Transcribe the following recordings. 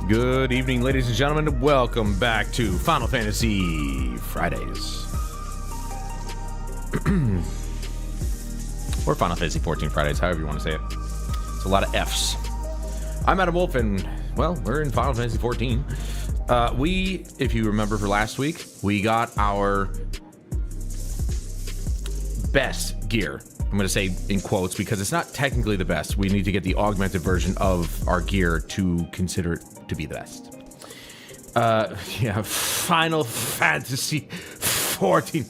Good evening, ladies and gentlemen, and welcome back to Final Fantasy Fridays. Or Final Fantasy XIV Fridays, however you want to say it. It's a lot of F's. I'm Adam Wolf, and, well, we're in Final Fantasy XIV. If you remember for last week, we got our best gear. I'm going to say in quotes because it's not technically the best. We need to get the augmented version of our gear to consider it to be the best. Yeah, Final Fantasy XIV.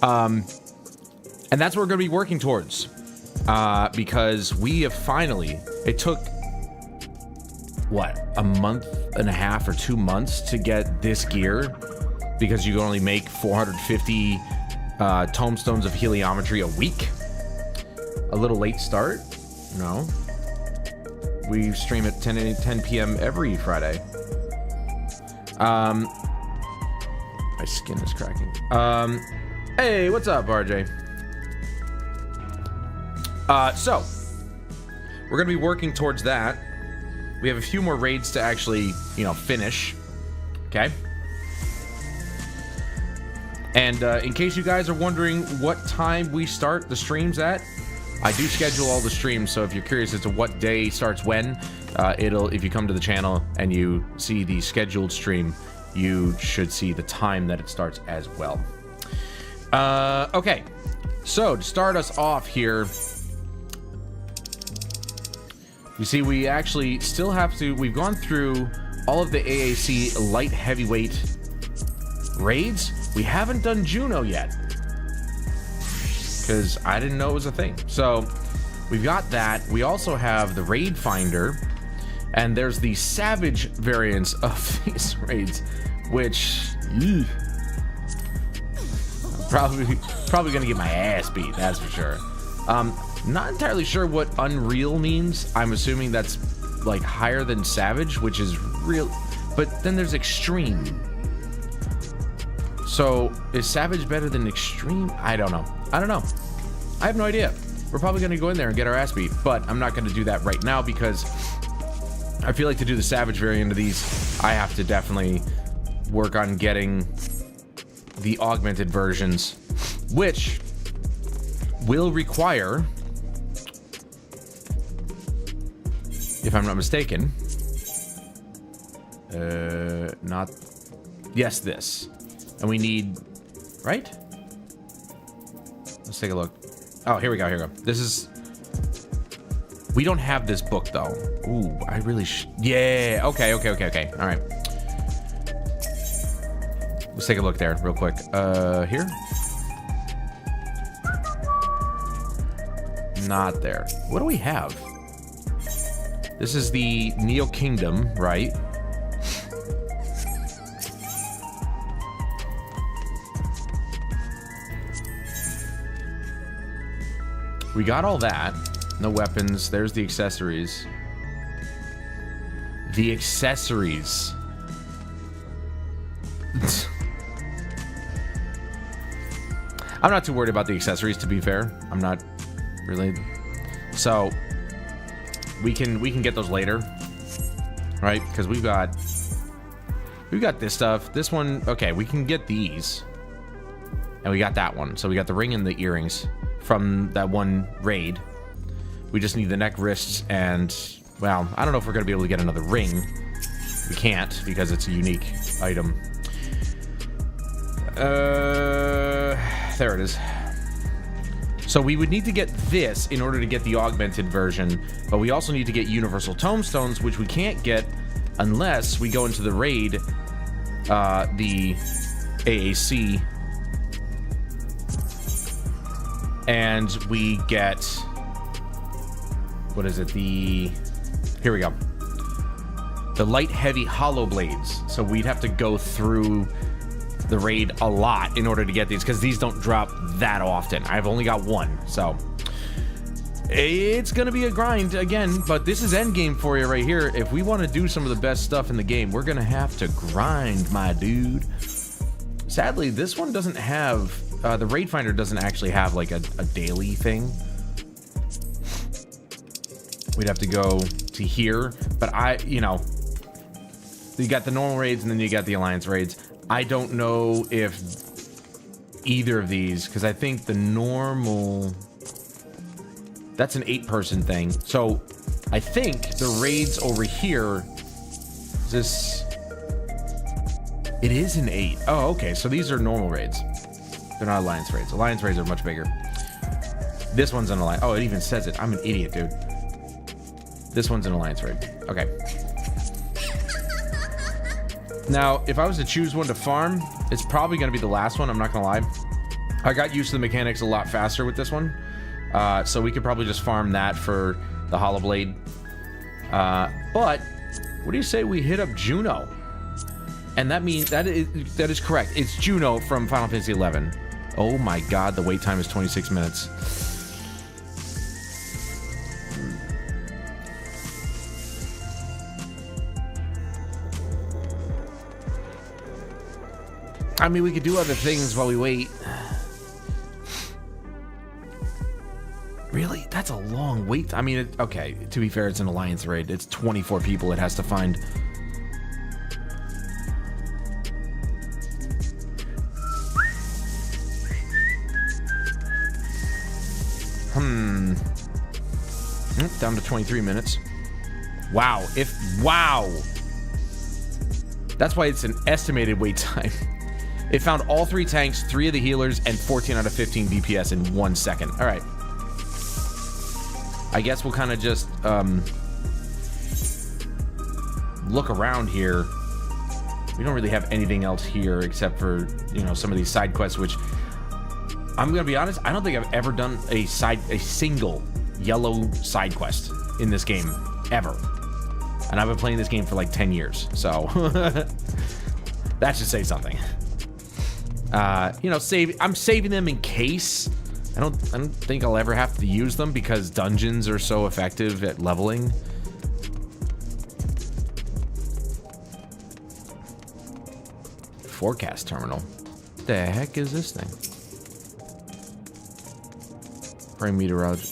And that's what we're going to be working towards. Because we have finally, it took, what, a month and a half or 2 months to get this gear? Because you can only make 450 tomestones of heliometry a week? A little late start? No. We stream at 10 p.m. every Friday. My skin is cracking. Hey, what's up, RJ? So, we're gonna be working towards that. We have a few more raids to actually, finish. Okay? And in case you guys are wondering what time we start the streams at, I do schedule all the streams, so if you're curious as to what day starts when, if you come to the channel and you see the scheduled stream, you should see the time that it starts as well. Okay, so to start us off here, you see we actually still have to, we've gone through all of the AAC light heavyweight raids. We haven't done Juno yet, because I didn't know it was a thing. So we've got that. We also have the raid finder, and there's the savage variants of these raids, which I'm probably gonna get my ass beat, that's for sure. Not entirely sure what unreal means. I'm assuming that's like higher than savage, which is real, but then there's extreme. So is savage better than extreme? I don't know. I have no idea. We're probably going to go in there and get our ass beat, but I'm not going to do that right now because I feel like to do the savage variant of these, I have to definitely work on getting the augmented versions, which will require, if I'm not mistaken, this. And we need, right? Let's take a look. Oh, here we go. This is... We don't have this book, though. Ooh, I really yeah, okay. All right. Let's take a look there real quick. Here? Not there. What do we have? This is the Neo Kingdom, right? We got all that. No weapons. There's the accessories. The accessories. I'm not too worried about the accessories, to be fair. I'm not really. So we can get those later, right? Because we've got this stuff. This one, okay, we can get these, and we got that one. So we got the ring and the earrings from that one raid. We just need the neck, wrists, and, well, I don't know if we're going to be able to get another ring. We can't, because it's a unique item. There it is. So we would need to get this in order to get the augmented version, but we also need to get universal tomestones, which we can't get unless we go into the raid, the AAC, and we get, what is it, here we go, the light heavy hollow blades. So we'd have to go through the raid a lot in order to get these, because these don't drop that often. I've only got one, so it's gonna be a grind again, but this is endgame for you right here. If we want to do some of the best stuff in the game, we're gonna have to grind, my dude. Sadly, this one doesn't have the raid finder doesn't actually have like a daily thing. We'd have to go to here, but You got the normal raids, and then you got the alliance raids. I don't know if either of these, because I think the normal... That's an 8-person thing. So I think the raids over here... Is this... It is an 8. Oh, okay. So these are normal raids. They're not alliance raids. Alliance raids are much bigger. This one's an alliance. Oh, it even says it. I'm an idiot, dude. This one's an alliance raid. Okay. Now, if I was to choose one to farm, it's probably going to be the last one. I'm not going to lie. I got used to the mechanics a lot faster with this one. So we could probably just farm that for the Hollow Blade. But what do you say we hit up Juno? And that means that is correct. It's Juno from Final Fantasy XI. Oh my god, the wait time is 26 minutes. I mean, we could do other things while we wait. Really? That's a long wait. I mean, okay, to be fair, it's an alliance raid. It's 24 people it has to find. Down to 23 minutes. Wow. Wow. That's why it's an estimated wait time. It found all 3 tanks, 3 of the healers, and 14 out of 15 DPS in 1 second. All right. I guess we'll kind of just look around here. We don't really have anything else here except for, you know, some of these side quests, which I'm gonna be honest, I don't think I've ever done a single yellow side quest in this game ever. And I've been playing this game for like 10 years, so that should say something. You know, I'm saving them in case. I don't think I'll ever have to use them because dungeons are so effective at leveling. Forecast terminal. What the heck is this thing? Frame meteorology.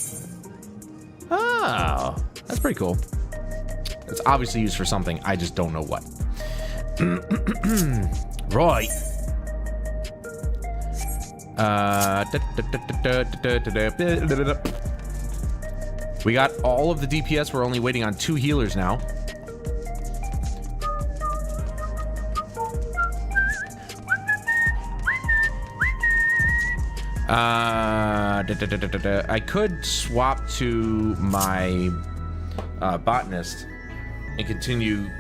Oh, that's pretty cool. It's obviously used for something. I just don't know what. Right. We got all of the DPS. We're only waiting on 2 healers now. I could swap to my botanist and continue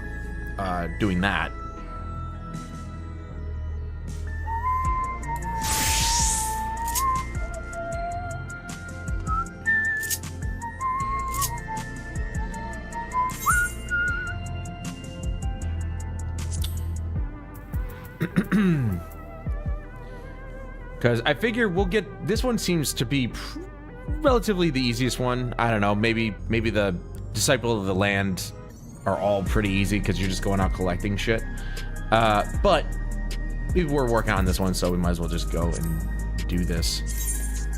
doing that. Because I figure we'll get... This one seems to be relatively the easiest one. I don't know. Maybe the Disciple of the Land are all pretty easy because you're just going out collecting shit. But we're working on this one, so we might as well just go and do this.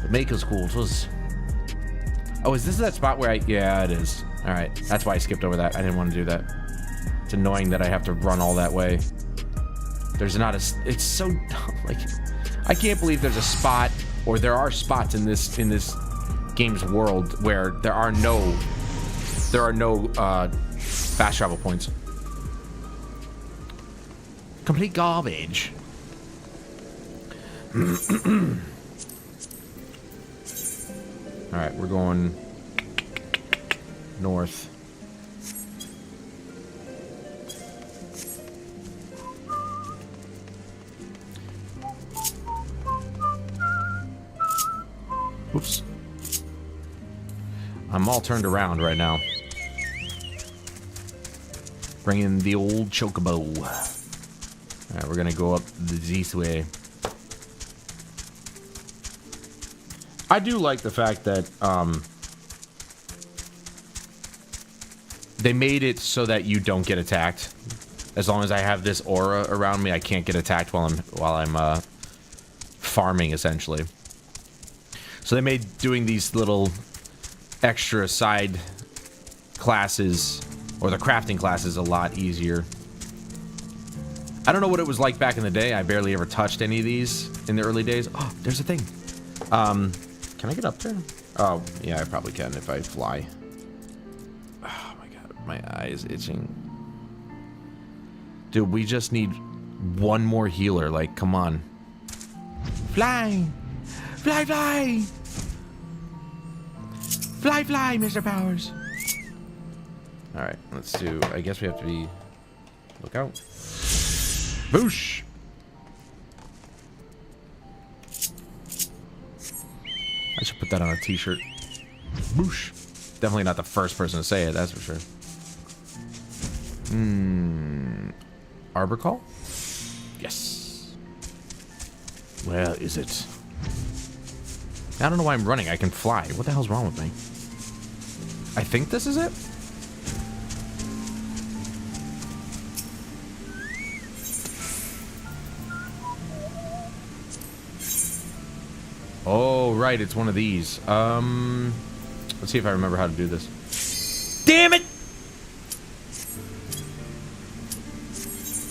The Maker's Quarters. Oh, is this that spot where I... Yeah, it is. All right. That's why I skipped over that. I didn't want to do that. It's annoying that I have to run all that way. There's not a... It's so dumb. Like... I can't believe there's a spot, or there are spots in this game's world where there are no fast travel points. Complete garbage. All right, we're going north. Oops. I'm all turned around right now. Bring in the old chocobo. Alright, we're gonna go up this way. I do like the fact that they made it so that you don't get attacked. As long as I have this aura around me, I can't get attacked while I'm farming, essentially. So they made doing these little extra side classes, or the crafting classes, a lot easier. I don't know what it was like back in the day. I barely ever touched any of these in the early days. Oh, there's a thing. Can I get up there? Oh, yeah, I probably can if I fly. Oh my god, my eye is itching. Dude, we just need one more healer. Like, come on. Fly! Fly, fly! Fly, fly, Mr. Powers! Alright, let's do... I guess we have to be... Look out. Boosh! I should put that on a t-shirt. Boosh! Definitely not the first person to say it, that's for sure. Arbor Call? Yes. Where is it? I don't know why I'm running. I can fly. What the hell's wrong with me? I think this is it? Oh, right. It's one of these. Let's see if I remember how to do this. Damn it!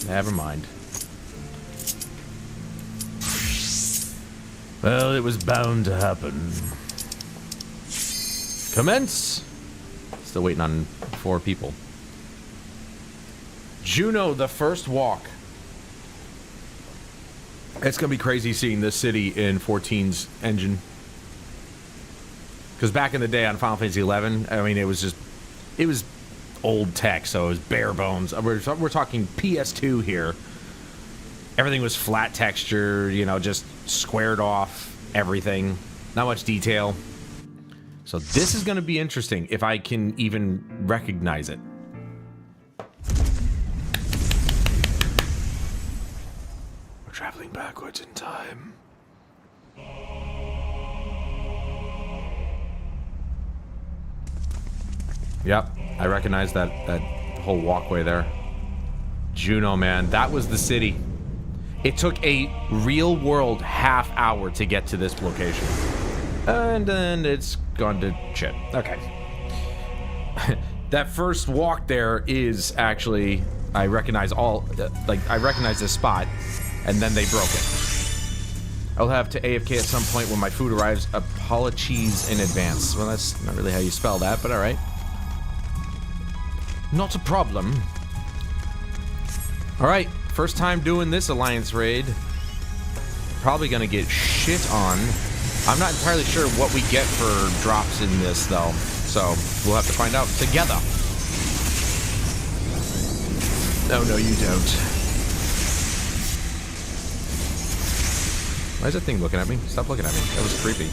Never mind. Well, it was bound to happen. Commence! Still waiting on 4 people. Juno, the first walk. It's gonna be crazy seeing this city in 14's engine. Because back in the day on Final Fantasy XI, I mean, it was old tech, so it was bare bones. We're talking PS2 here. Everything was flat texture, you know, just squared off everything. Not much detail. So this is going to be interesting if I can even recognize it. We're traveling backwards in time. Yep, I recognize that whole walkway there. Juno, man, that was the city. It took a real-world half hour to get to this location. And then it's gone to shit. Okay. That first walk there is actually... I recognize I recognize this spot, and then they broke it. I'll have to AFK at some point when my food arrives. Apologies in advance. Well, that's not really how you spell that, but alright. Not a problem. Alright, first time doing this Alliance raid. Probably gonna get shit on. I'm not entirely sure what we get for drops in this, though. So, we'll have to find out together. Oh, no, you don't. Why is that thing looking at me? Stop looking at me. That was creepy.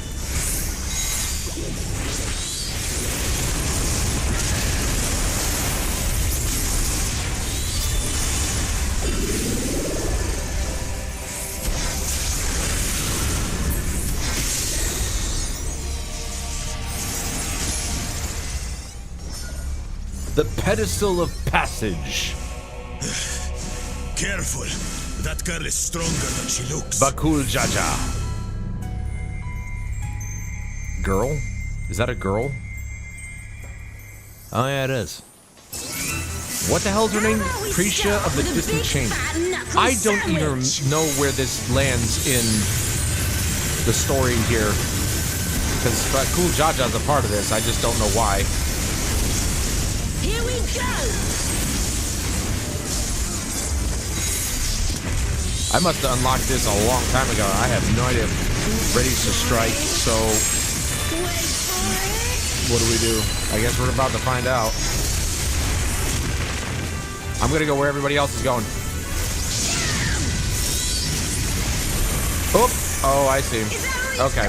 The pedestal of passage. Careful. That girl is stronger than she looks. Bakul Jaja. Girl? Is that a girl? Oh yeah, it is. What the hell's her name? Prisha of the Distant Chamber. I don't even know where this lands in the story here. Because Bakul Jaja's a part of this. I just don't know why. Here we go! I must have unlocked this a long time ago. I have no idea. Ready to strike, so... What do we do? I guess we're about to find out. I'm gonna go where everybody else is going. Oh, I see. Okay.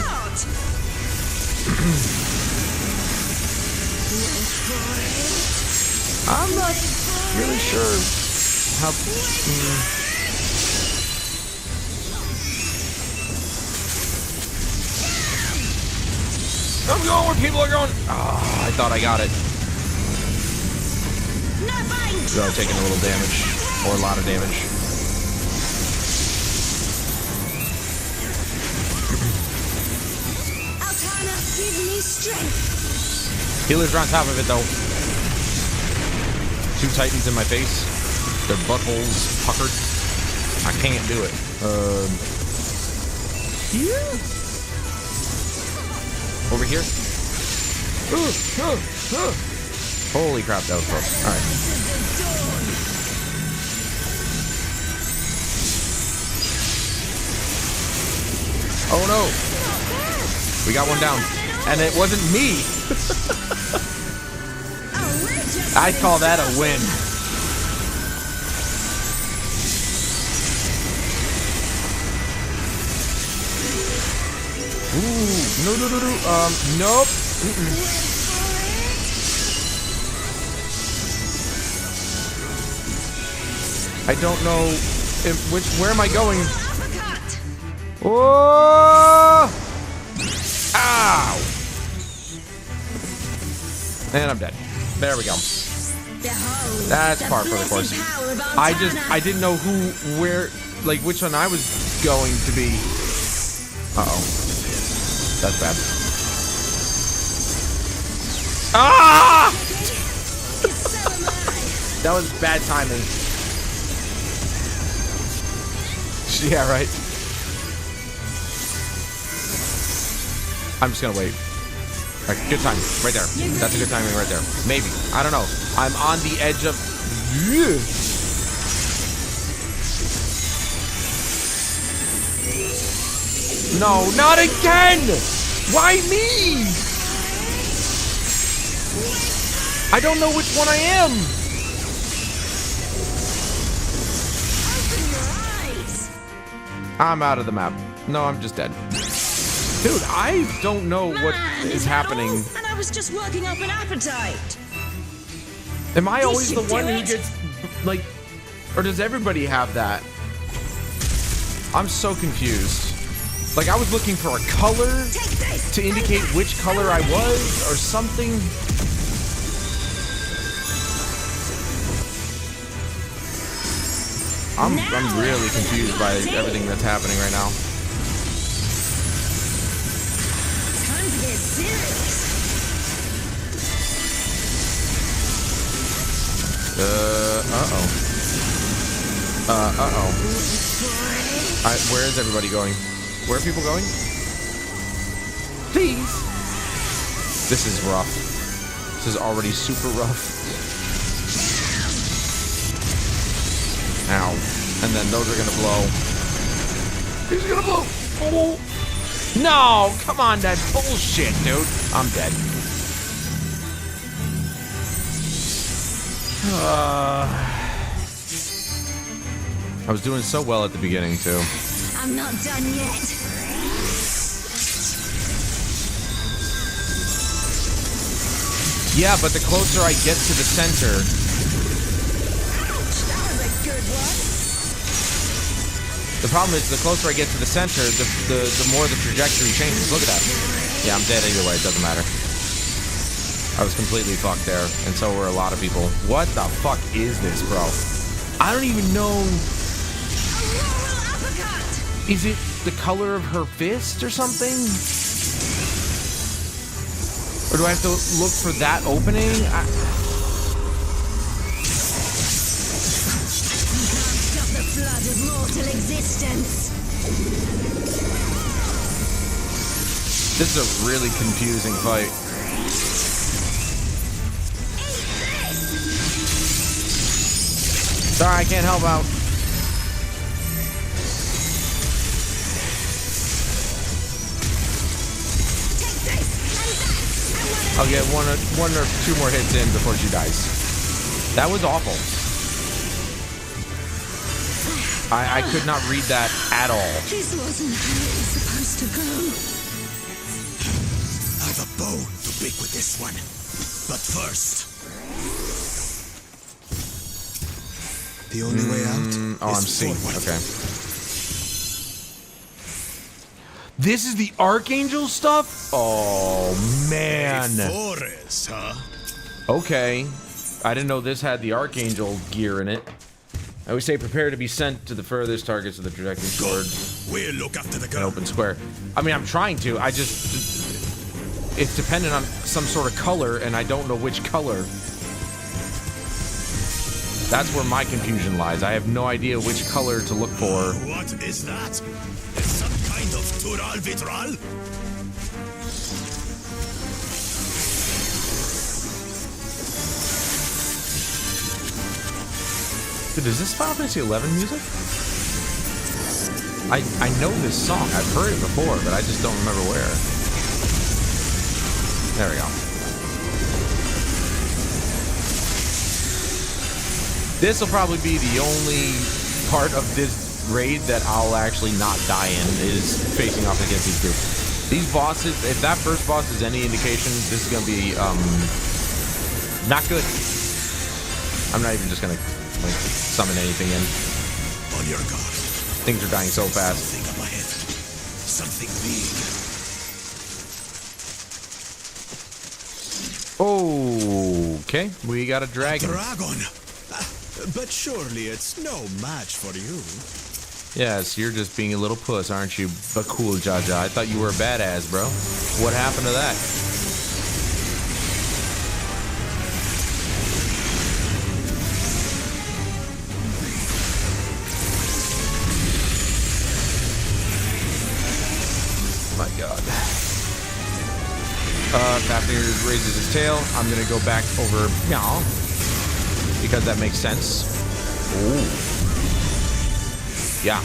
I'm not really sure how... I'm going where people are going. Oh, I thought I got it. So I'm taking a little damage, or a lot of damage. Altana, give me strength. Healers are on top of it, though. 2 titans in my face. Their buttholes puckered. I can't do it. Here? Over here? Holy crap, that was close. All right. Oh no! We got one down. And it wasn't me! I call that a win. Ooh, no. Nope. I don't know where am I going? Oh! Ow! And I'm dead. There we go. That's par for the course. I didn't know which one I was going to be. Uh-oh. That's bad. Ah! That was bad timing. Yeah, right. I'm just gonna wait. All right, good timing, right there. That's a good timing right there. Maybe. I don't know. I'm on the edge of... No, not again! Why me? I don't know which one I am. I'm out of the map. No, I'm just dead. Dude, I don't know what is happening. And I was just working up an appetite. Am I always the one who gets, like, or does everybody have that? I'm so confused. Like, I was looking for a color to indicate which color I was or something. I'm really confused by everything that's happening right now. Time to get serious. Where is everybody going? Where are people going? Please. This is rough. This is already super rough. Ow. And then those are gonna blow. He's gonna blow. Oh. No, come on, that bullshit, dude. I'm dead. I was doing so well at the beginning, too. I'm not done yet. Yeah, but the closer I get to the center... The problem is, the closer I get to the center, the more the trajectory changes. Look at that. Yeah, I'm dead either way. It doesn't matter. I was completely fucked there, and so were a lot of people. What the fuck is this, bro? I don't even know... Is it the color of her fist or something? Or do I have to look for that opening? Flood of mortal existence. This is a really confusing fight. Sorry, I can't help out. I'll get one or two more hits in before she dies. That was awful. I could not read that at all. This wasn't how it was supposed to go. I've a bone to pick with this one. But first... The only way out I'm is seeing. forward. Okay. This is the Archangel stuff? Oh, man. Forest, huh? Okay. I didn't know this had the Archangel gear in it. I always say prepare to be sent to the furthest targets of the projecting sword. We'll look after the An gun. open square. I mean, I'm trying to. I just... It's dependent on some sort of color, and I don't know which color. That's where my confusion lies. I have no idea which color to look for. What is that? It's some kind of Tural Vitral? Dude, is this Final Fantasy XI music? I know this song. I've heard it before, but I just don't remember where. There we go. This will probably be the only part of this raid that I'll actually not die in, is facing off against these groups. These bosses, if that first boss is any indication, this is going to be not good. I'm not even just going to like summon anything in. On your guard. Things are dying so fast. Something up ahead. Something big. Okay, we got a dragon. Dragon. But surely it's no match for you. Yes, you're just being a little puss, aren't you? But cool, Jaja. I thought you were a badass, bro. What happened to that? My God. Fafnir raises his tail. I'm gonna go back over meow because that makes sense. Ooh. Yeah.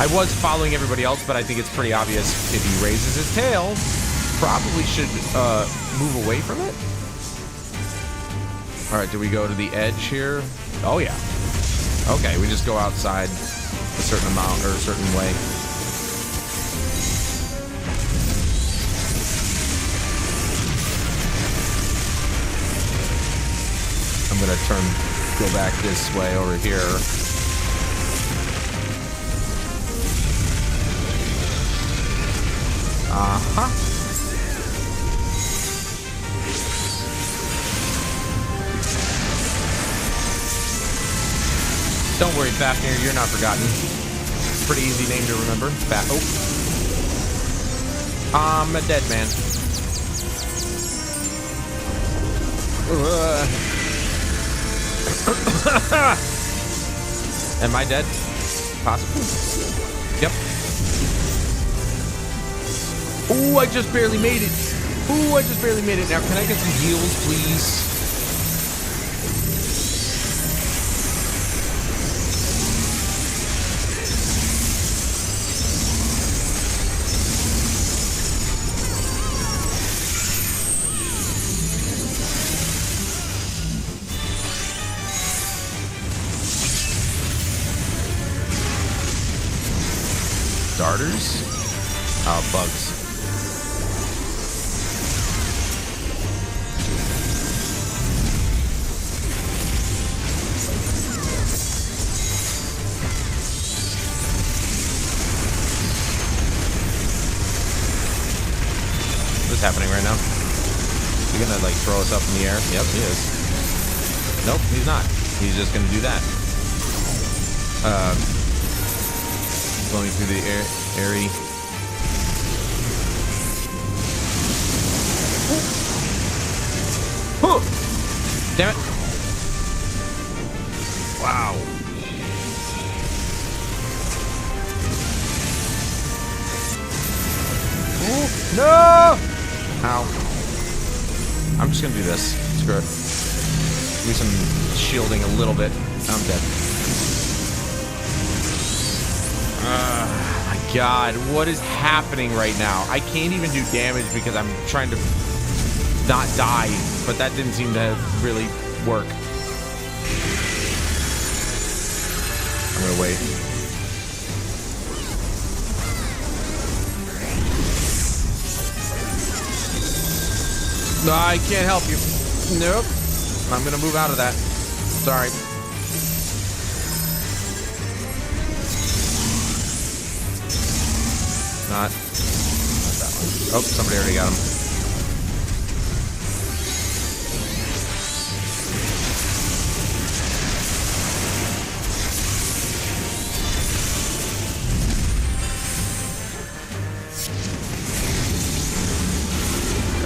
I was following everybody else, but I think it's pretty obvious if he raises his tail, probably should move away from it. All right, do we go to the edge here? Oh yeah. Okay, we just go outside a certain amount or a certain way. I'm gonna go back this way over here. Uh-huh. Don't worry, Fafnir, you're not forgotten. Pretty easy name to remember. I'm a dead man. Am I dead? Possibly. Yep. Ooh, I just barely made it. Ooh, I just barely made it. Now, can I get some heals, please? Darters? Oh, bugs. What's happening right now? He's gonna like throw us up in the air? Yep, he is. Nope, he's not. He's just gonna do that. Going through the airy. Oh! Damn it! Wow. Oh, no! Ow. I'm just gonna do this. Screw it. Give me some shielding a little bit. I'm dead. My God, what is happening right now? I can't even do damage because I'm trying to not die, but that didn't seem to really work. I'm gonna wait. No, I can't help you. Nope. I'm gonna move out of that. Sorry. Not that one. Oh, somebody already got him.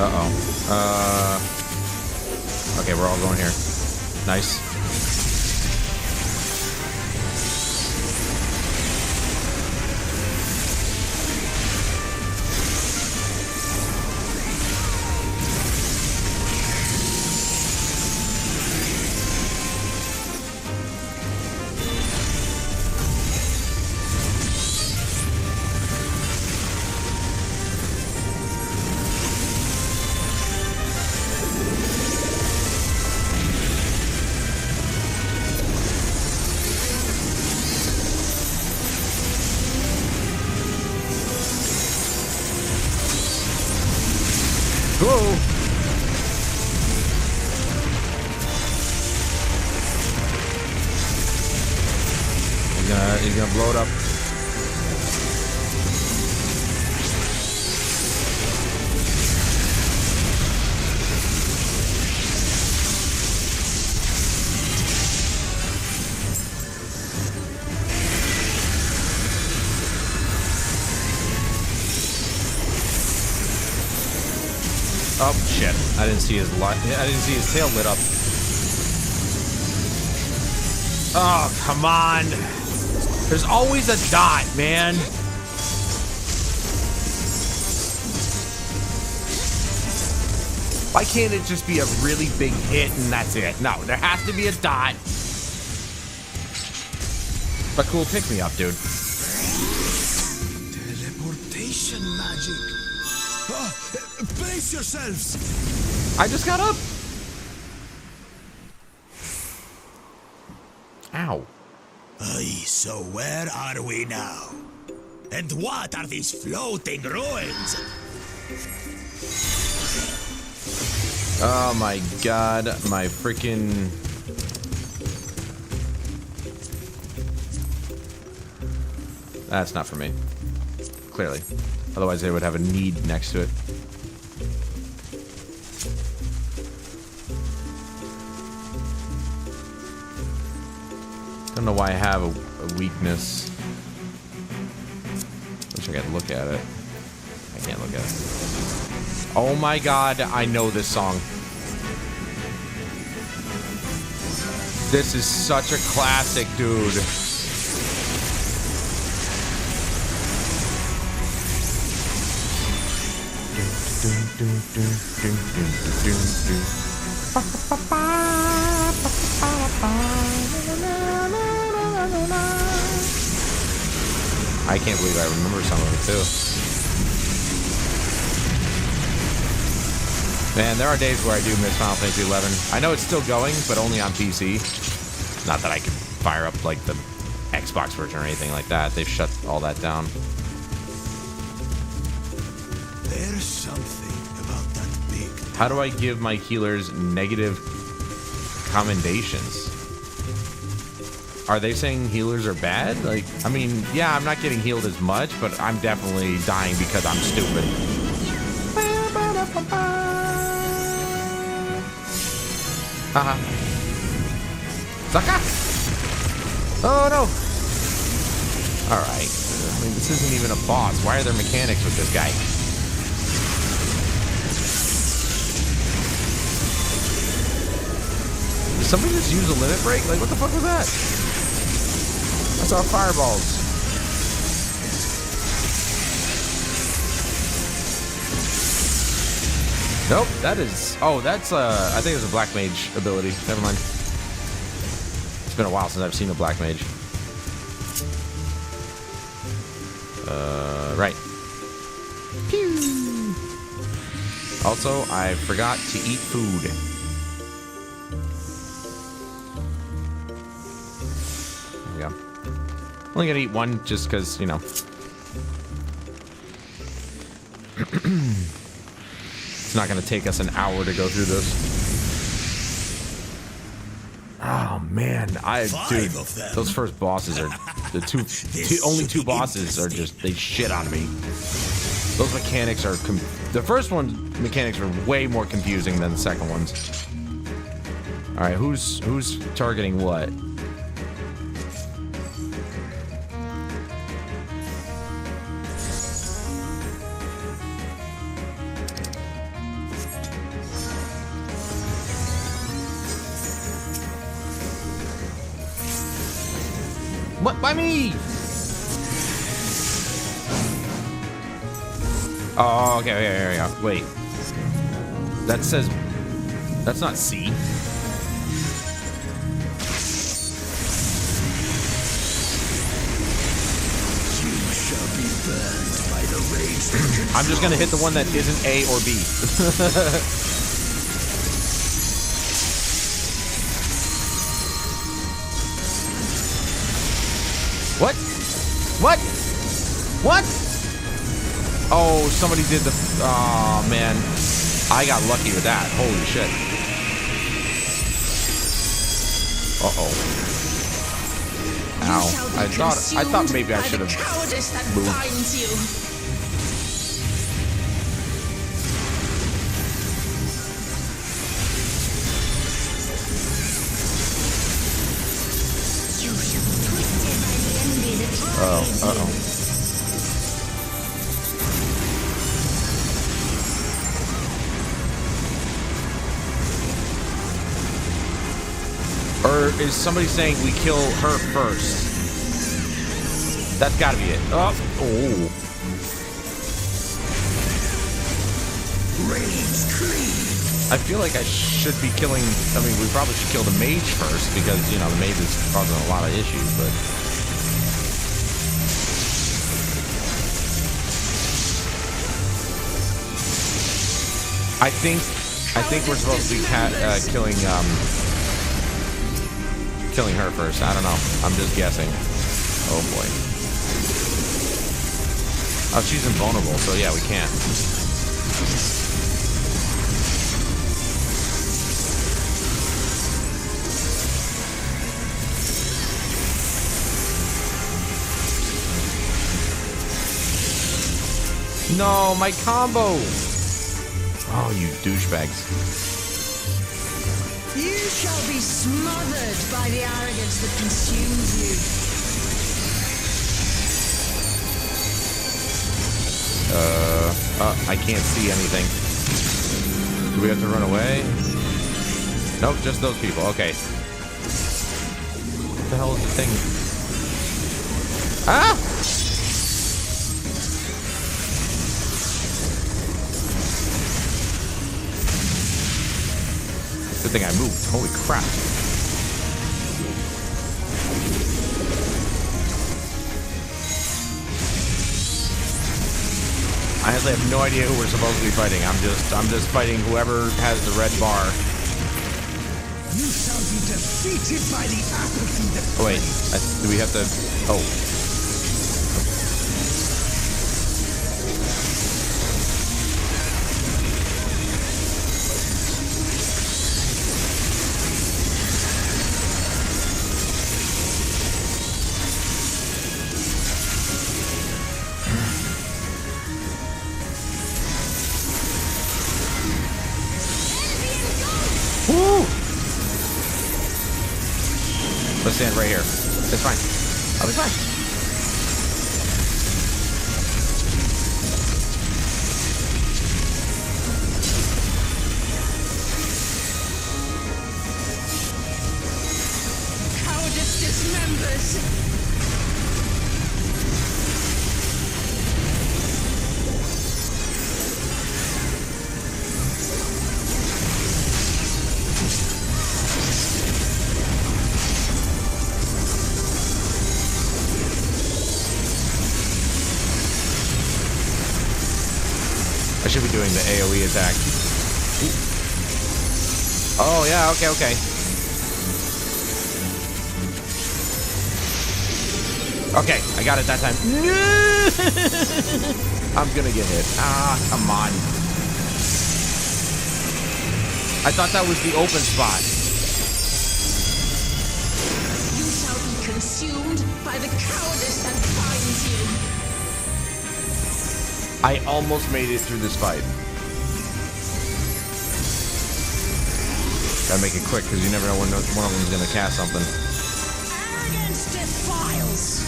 Uh-oh. Okay, we're all going here. Nice. Whoa. He's gonna blow it up. Oh shit! I didn't see his light. I didn't see his tail lit up. Oh come on! There's always a dot, man. Why can't it just be a really big hit and that's it? No, there has to be a dot. But cool pick me up, dude. Teleportation magic. Oh, brace yourselves. I just got up. Ow. Aye, so where are we now? And what are these floating ruins? Oh my god, my freaking... That's not for me. Clearly. Otherwise they would have a need next to it. Don't know why I have a weakness. Wish I could look at it. I can't look at it. Oh my god, I know this song. This is such a classic, dude. I can't believe I remember some of it too. Man, there are days where I do miss Final Fantasy XI. I know it's still going, but only on PC. Not that I could fire up like the Xbox version or anything like that. They've shut all that down. There's something about that big... How do I give my healers negative commendations? Are they saying healers are bad? Like, I mean, yeah, I'm not getting healed as much, but I'm definitely dying because I'm stupid. Haha. Sucker! Oh no! Alright. I mean, this isn't even a boss. Why are there mechanics with this guy? Did somebody just use a limit break? Like, what the fuck was that? That's our fireballs. Nope, that is... Oh, that's, I think it's a Black Mage ability. Never mind. It's been a while since I've seen a Black Mage. Right. Pew! Also, I forgot to eat food. There we go. Only gonna eat one just because, you know. It's not going to take us an hour to go through this. Oh man, dude, those first bosses are the only two bosses are just, they shit on me. Those mechanics are the first one mechanics are way more confusing than the second ones. All right, who's targeting what? What? By me? Oh, okay, here we go. Wait. That says... That's not C. You shall be burned by the rage. I'm just gonna hit the one that isn't A or B. What? What? What? Oh, somebody did the... Oh, man. I got lucky with that. Holy shit. Uh-oh. Ow. I thought maybe I should have moved. Oh, uh-oh. Or is somebody saying we kill her first? That's gotta be it. Oh. I feel like I should be killing... I mean, we probably should kill the mage first because, you know, the mage is causing a lot of issues, but... I think we're supposed to be killing her first. I don't know. I'm just guessing. Oh boy. Oh, she's invulnerable, so yeah, we can't. No, my combo! Oh, you douchebags. You shall be smothered by the arrogance that consumes you. I can't see anything. Do we have to run away? Nope, just those people. Okay. What the hell is the thing? Ah! Good thing I moved. Holy crap. I actually have no idea who we're supposed to be fighting. I'm just fighting whoever has the red bar. You shall be defeated by the apathy that... Oh wait, do we have to... Oh. Let's stand right here. It's fine. I'll be fine. Cowardice dismembers. I should be doing the AoE attack. Oh, yeah, okay. Okay, I got it that time. I'm gonna get hit. Ah, come on. I thought that was the open spot. You shall be consumed by the cowardice that binds you. I almost made it through this fight. Gotta make it quick because you never know when one of them's gonna cast something. Arrogance defiles.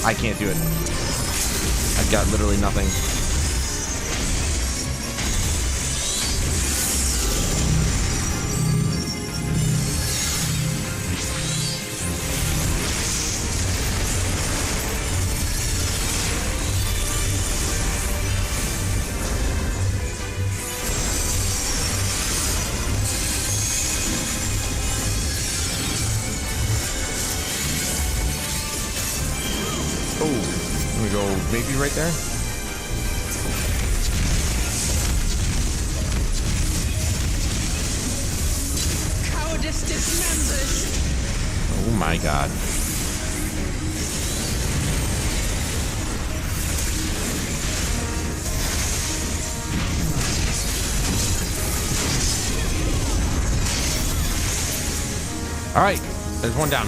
I can't do it. I've got literally nothing. Maybe right there. Cowardice dismembers. Oh my god. All right, there's one down.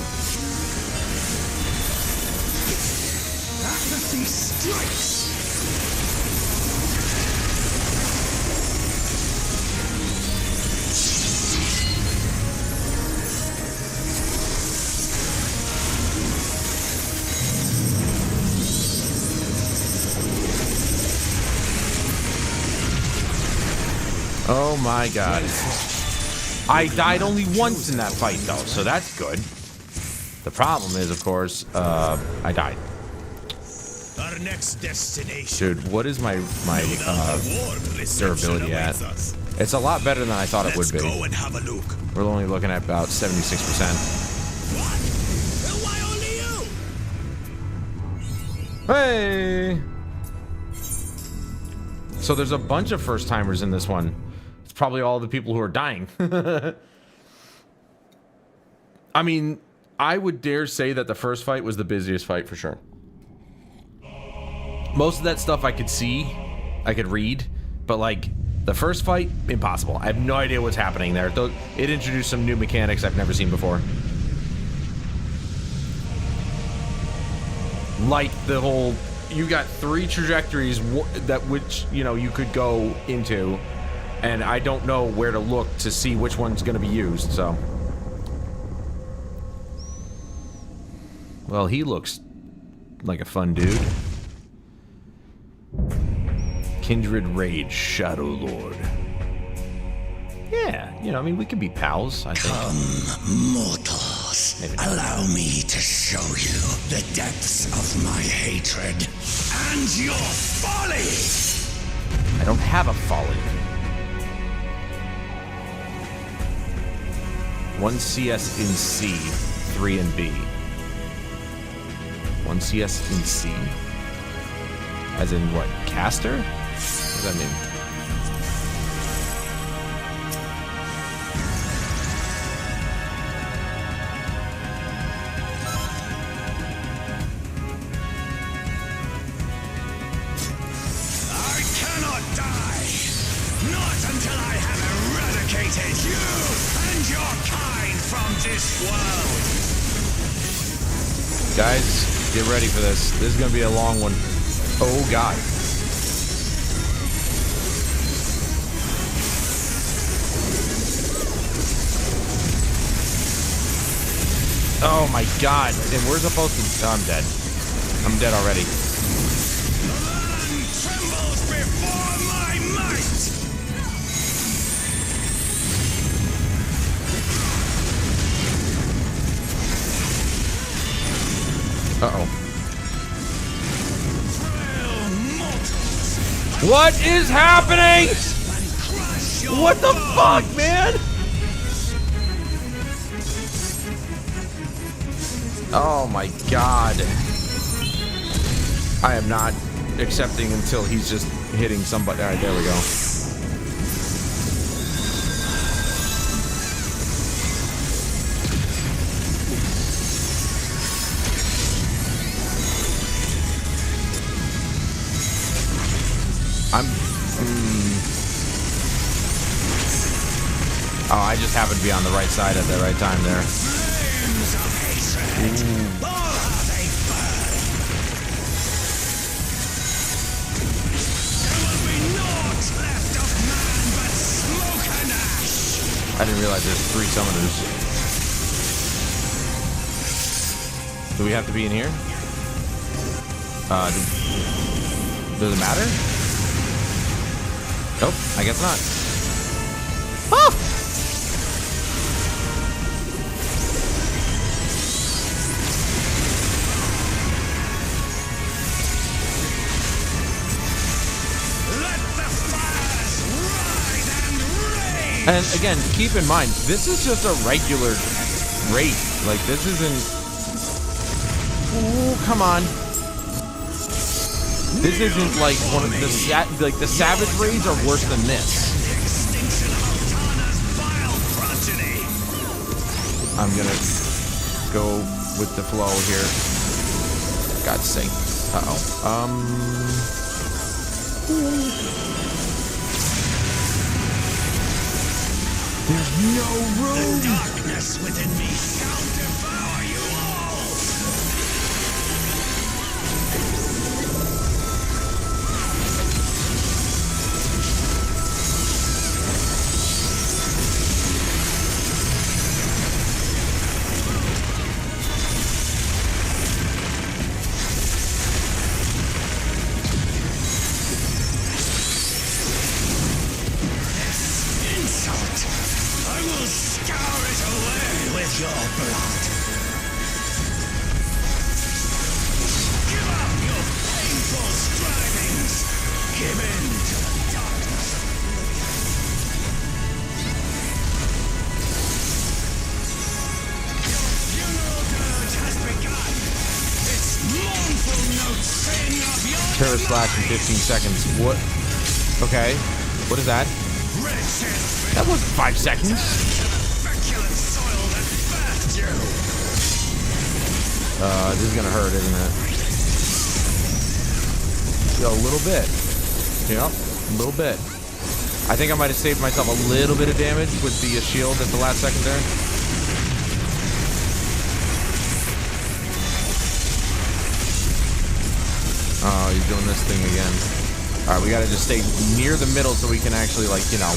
Apathy strikes. Oh my god. I died only once in that fight though, so that's good. The problem is, of course, I died. Our next destination. Dude, what is my durability at? It's a lot better than I thought it would be. Go and have a look. We're only looking at about 76%. What? Why only you? Hey! So there's a bunch of first timers in this one. It's probably all the people who are dying. I mean, I would dare say that the first fight was the busiest fight for sure. Most of that stuff I could see, I could read, but like the first fight, impossible. I have no idea what's happening there. It introduced some new mechanics I've never seen before. Like the whole, you got 3 trajectories which, you know, you could go into, and I don't know where to look to see which one's going to be used, so. Well, he looks like a fun dude. Kindred Rage, Shadow Lord. Yeah, you know, I mean, we could be pals, I think. Come, mortals. Maybe not. Allow me to show you the depths of my hatred and your folly. I don't have a folly. 1 CS in C, 3 in B. 1 CS in C? As in what? Caster? What does that mean? I cannot die. Not until I have eradicated you and your kind from this world. Guys, get ready for this. This is gonna be a long one. Oh god. Oh my god. And we're supposed to... Oh, I'm dead. I'm dead already. The land trembles before my might. Uh-oh. What is happening? What the fuck, man? Oh my god. I am not accepting until he's just hitting somebody. Alright, there we go. Oh, I just happened to be on the right side at the right time there. I didn't realize there's 3 summoners. Do we have to be in here? Does it matter? Nope, I guess not. Ah! And again, keep in mind, this is just a regular raid. Like, this isn't... Ooh, come on. This isn't like one of the... Like, the Savage raids are worse than this. I'm gonna go with the flow here. For God's sake. Uh-oh. There's no room. The darkness within me shall devour you all. Your blood. Give up your painful strivings. Give in to the darkness of oblivion. Your funeral dirge has begun. Its mournful notes sing of your Terror slash in 15 seconds. What? Okay. What is that? That was 5 seconds. This is gonna hurt, isn't it? Yeah, a little bit. Yep, a little bit. I think I might have saved myself a little bit of damage with the shield at the last second there. Oh, he's doing this thing again. Alright, we gotta just stay near the middle so we can actually, like, you know,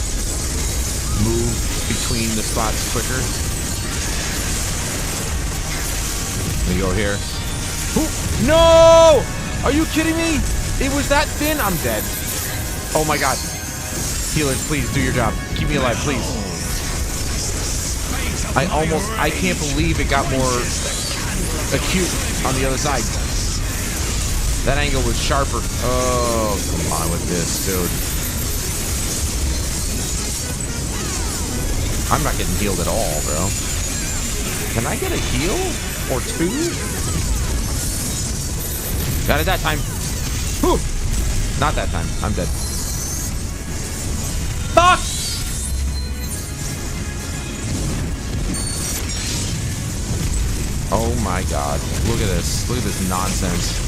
move between the spots quicker. We go here. Ooh, no! Are you kidding me? It was that thin? I'm dead. Oh my god. Healers, please do your job. Keep me alive, please. I can't believe it got more acute on the other side. That angle was sharper. Oh, come on with this, dude. I'm not getting healed at all, bro. Can I get a heal? Or two? Got it that time. Whew. Not that time. I'm dead. Fuck! Oh my god. Look at this. Look at this nonsense.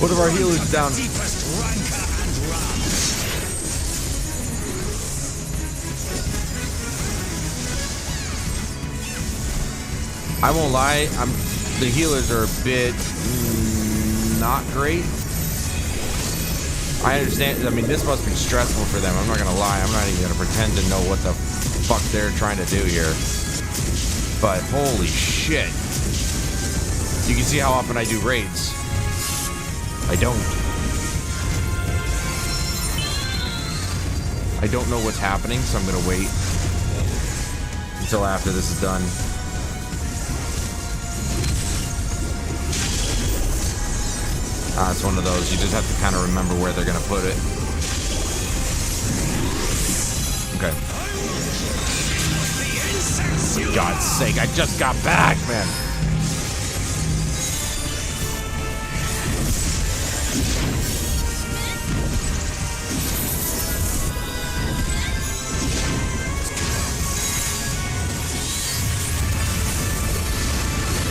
What if our healers down? I won't lie, the healers are a bit not great. I understand. I mean, this must be stressful for them. I'm not gonna lie. I'm not even gonna pretend to know what the fuck they're trying to do here. But holy shit. You can see how often I do raids. I don't know what's happening, so I'm gonna wait until after this is done. It's one of those. You just have to kind of remember where they're gonna put it. Okay. For God's sake, I just got back, man.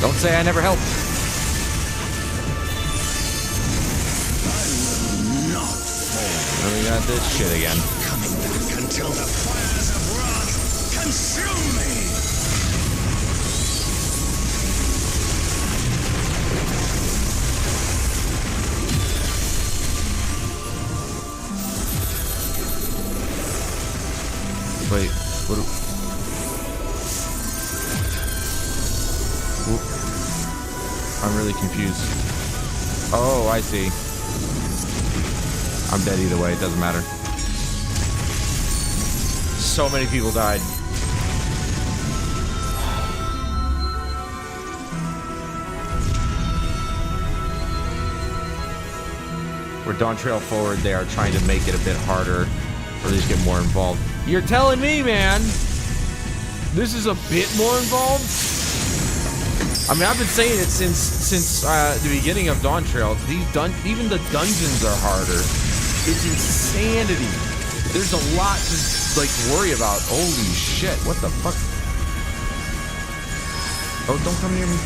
Don't say I never helped. And we got this shit again. Coming back until the fires of wrath consume me. Wait, what? I'm really confused. Oh, I see. I'm dead either way. It doesn't matter. So many people died. Where Dawntrail forward, they are trying to make it a bit harder, or at least get more involved. You're telling me, man, this is a bit more involved? I mean, I've been saying it since the beginning of Dawntrail. Even the dungeons are harder. It's insanity. There's a lot to like worry about. Holy shit! What the fuck? Oh, don't come near me.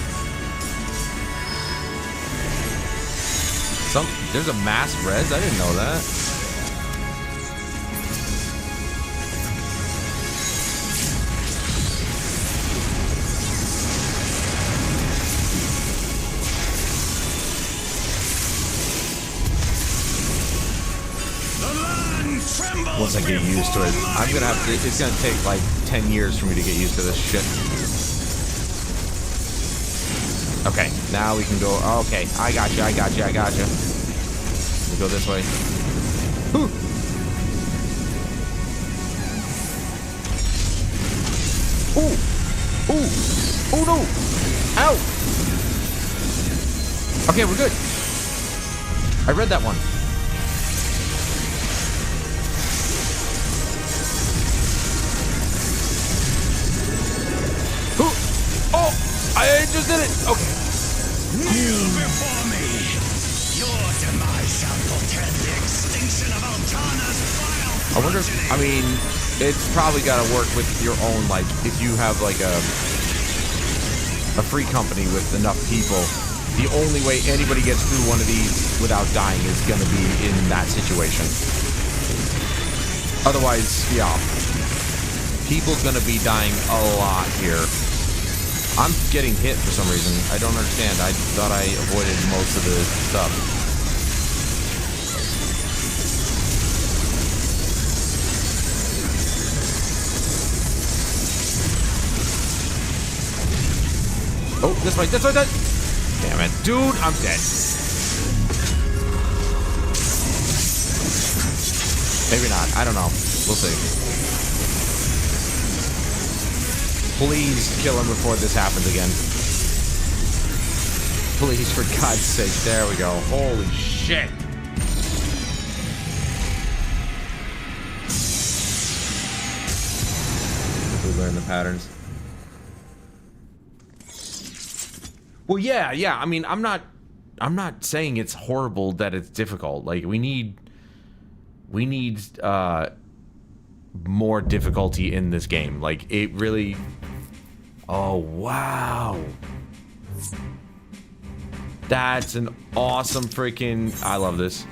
There's a mass res? I didn't know that. Once I get used to it, I'm gonna have to. It's gonna take like 10 years for me to get used to this shit. Okay, now we can go. Okay, I got you. We go this way. Whew. Ooh! Ooh! Oh no! Ow! Okay, we're good. I read that one. Oh! I just did it! Okay. Kneel before me! Your demise shall portend the extinction of Altana's vile I wonder if, I mean, it's probably got to work with your own, like, if you have, like, a free company with enough people, the only way anybody gets through one of these without dying is going to be in that situation. Otherwise, yeah. People's going to be dying a lot here. I'm getting hit for some reason. I don't understand. I thought I avoided most of the stuff. Oh, this way, this way, that. Damn it. Dude, I'm dead. Maybe not. I don't know. We'll see. Please kill him before this happens again. Please, for God's sake. There we go. Holy shit. We learn the patterns. Well, yeah. I mean, I'm not saying it's horrible that it's difficult. Like, we need more difficulty in this game. Like, it really... Oh, wow. That's an awesome freaking... I love this.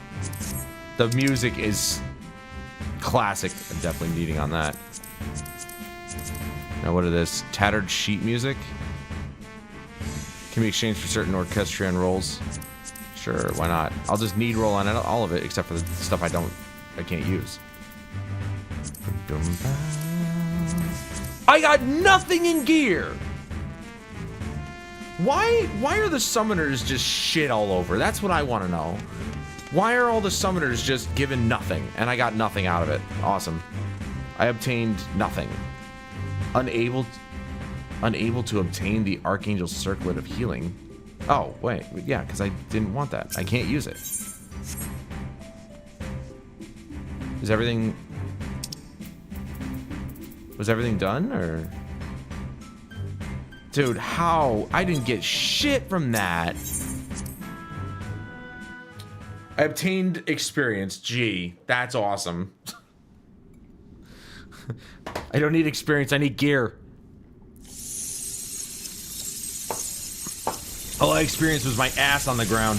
The music is classic. I'm definitely needing on that. Now, what is this? Tattered sheet music? Can be exchanged for certain orchestrion rolls. Sure, why not? I'll just need roll on all of it, except for the stuff I can't use. I got nothing in gear! Why are the summoners just shit all over? That's what I want to know. Why are all the summoners just given nothing? And I got nothing out of it. Awesome. I obtained nothing. Unable to obtain the Archangel Circlet of Healing. Oh, wait. Yeah, because I didn't want that. I can't use it. Is everything... Was everything done, or... Dude, how? I didn't get shit from that. I obtained experience. Gee, that's awesome. I don't need experience, I need gear. All I experienced was my ass on the ground.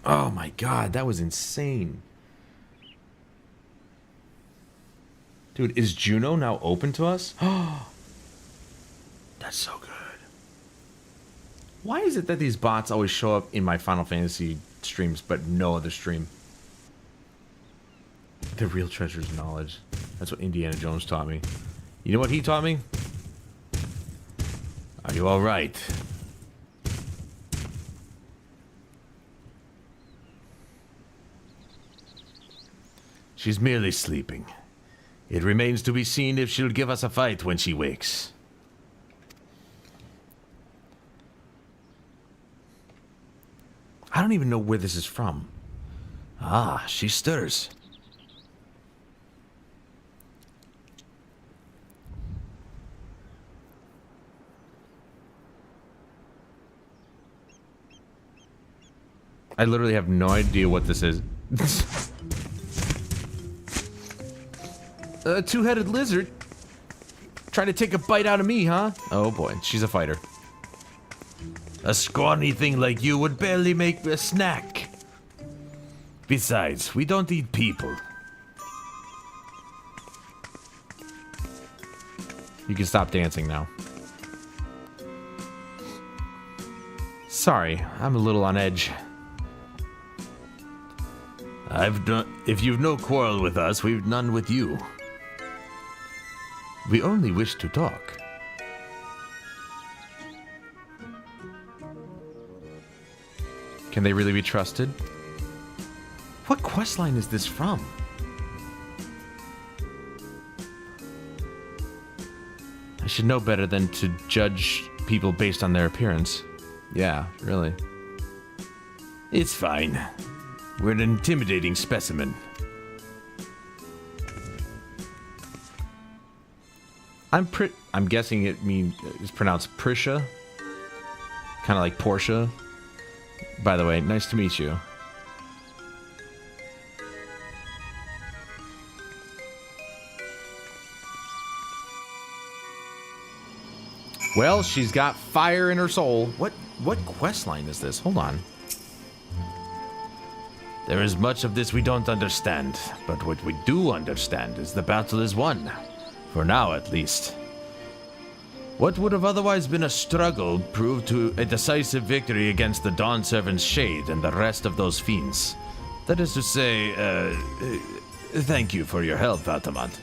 Oh my god, that was insane. Dude, is Juno now open to us? Oh, that's so good. Why is it that these bots always show up in my Final Fantasy streams, but no other stream? The real treasure is knowledge. That's what Indiana Jones taught me. You know what he taught me? Are you all right? She's merely sleeping. It remains to be seen if she'll give us a fight when she wakes. I don't even know where this is from. Ah, she stirs. I literally have no idea what this is. A two-headed lizard? Trying to take a bite out of me, huh? Oh boy, she's a fighter. A scrawny thing like you would barely make a snack. Besides, we don't eat people. You can stop dancing now. Sorry, I'm a little on edge. If you've no quarrel with us, we've none with you. We only wish to talk. Can they really be trusted? What questline is this from? I should know better than to judge people based on their appearance. Yeah, really. It's fine. We're an intimidating specimen. I'm guessing it's pronounced Prisha. Kind of like Portia. By the way, nice to meet you. Well, she's got fire in her soul. What quest line is this? Hold on. There is much of this we don't understand, but what we do understand is the battle is won. For now, at least. What would have otherwise been a struggle proved to a decisive victory against the Dawn Servant's Shade and the rest of those fiends. That is to say, thank you for your help, Altamont.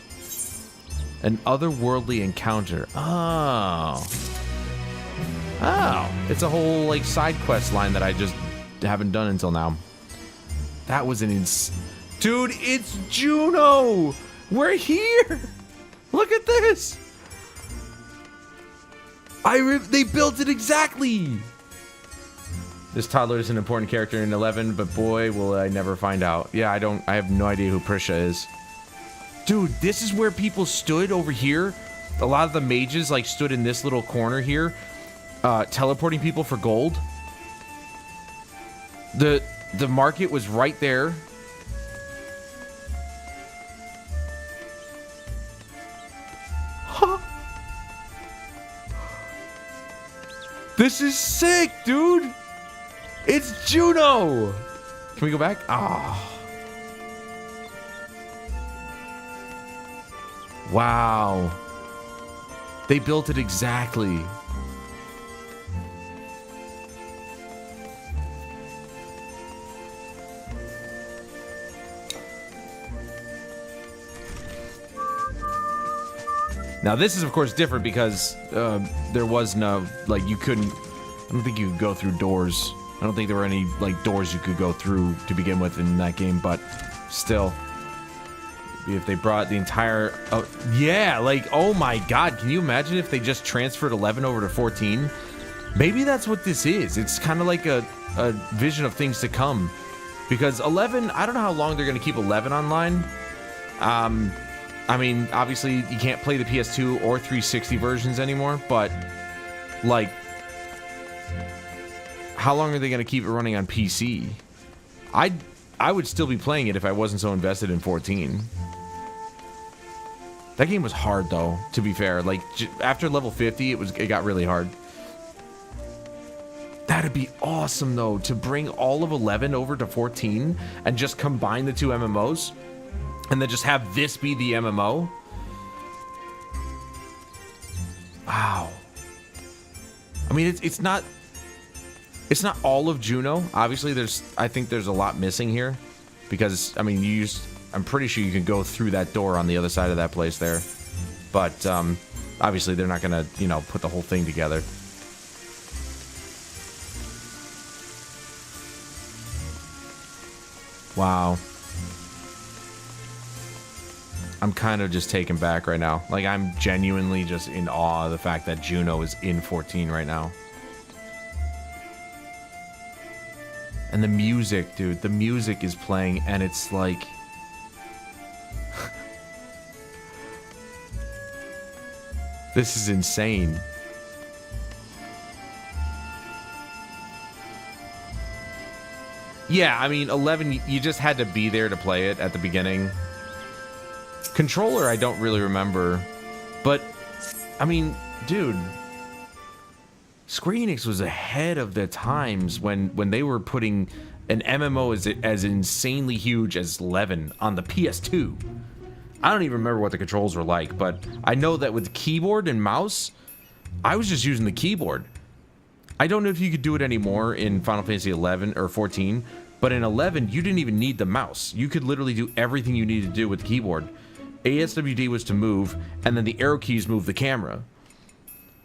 An otherworldly encounter. Oh. Oh. It's a whole, like, side quest line that I just haven't done until now. That was an Dude, it's Juno! We're here! Look at this! They built it exactly! This toddler is an important character in 11, but boy, will I never find out. Yeah, I have no idea who Prisha is. Dude, this is where people stood over here. A lot of the mages, like, stood in this little corner here, teleporting people for gold. The market was right there. Huh. This is sick, dude. It's Juno. Can we go back? Ah. Wow. They built it exactly. Now this is of course different because there was no, like, you couldn't, I don't think you could go through doors. I don't think there were any, like, doors you could go through to begin with in that game, but still. If they brought the entire, yeah, like, oh my god, can you imagine if they just transferred 11 over to 14? Maybe that's what this is. It's kind of like a vision of things to come. Because 11, I don't know how long they're going to keep 11 online. I mean, obviously, you can't play the PS2 or 360 versions anymore, but, like, how long are they going to keep it running on PC? I would still be playing it if I wasn't so invested in 14. That game was hard, though, to be fair. Like, after level 50, it got really hard. That'd be awesome, though, to bring all of 11 over to 14 and just combine the two MMOs. And then just have this be the MMO. Wow. I mean, it's not all of Juno. Obviously, I think there's a lot missing here, because I mean, I'm pretty sure you can go through that door on the other side of that place there. But obviously, they're not gonna, you know, put the whole thing together. Wow. I'm kind of just taken back right now. Like, I'm genuinely just in awe of the fact that Juno is in 14 right now. And the music, dude, the music is playing, and it's like... This is insane. Yeah, I mean, 11, you just had to be there to play it at the beginning. Controller, I don't really remember. But, I mean, dude, Square Enix was ahead of their times when they were putting an MMO as insanely huge as 11 on the PS2. I don't even remember what the controls were like, but I know that with keyboard and mouse, I was just using the keyboard. I don't know if you could do it anymore in Final Fantasy 11 or 14, but in 11, you didn't even need the mouse. You could literally do everything you needed to do with the keyboard. ASWD was to move, and then the arrow keys move the camera.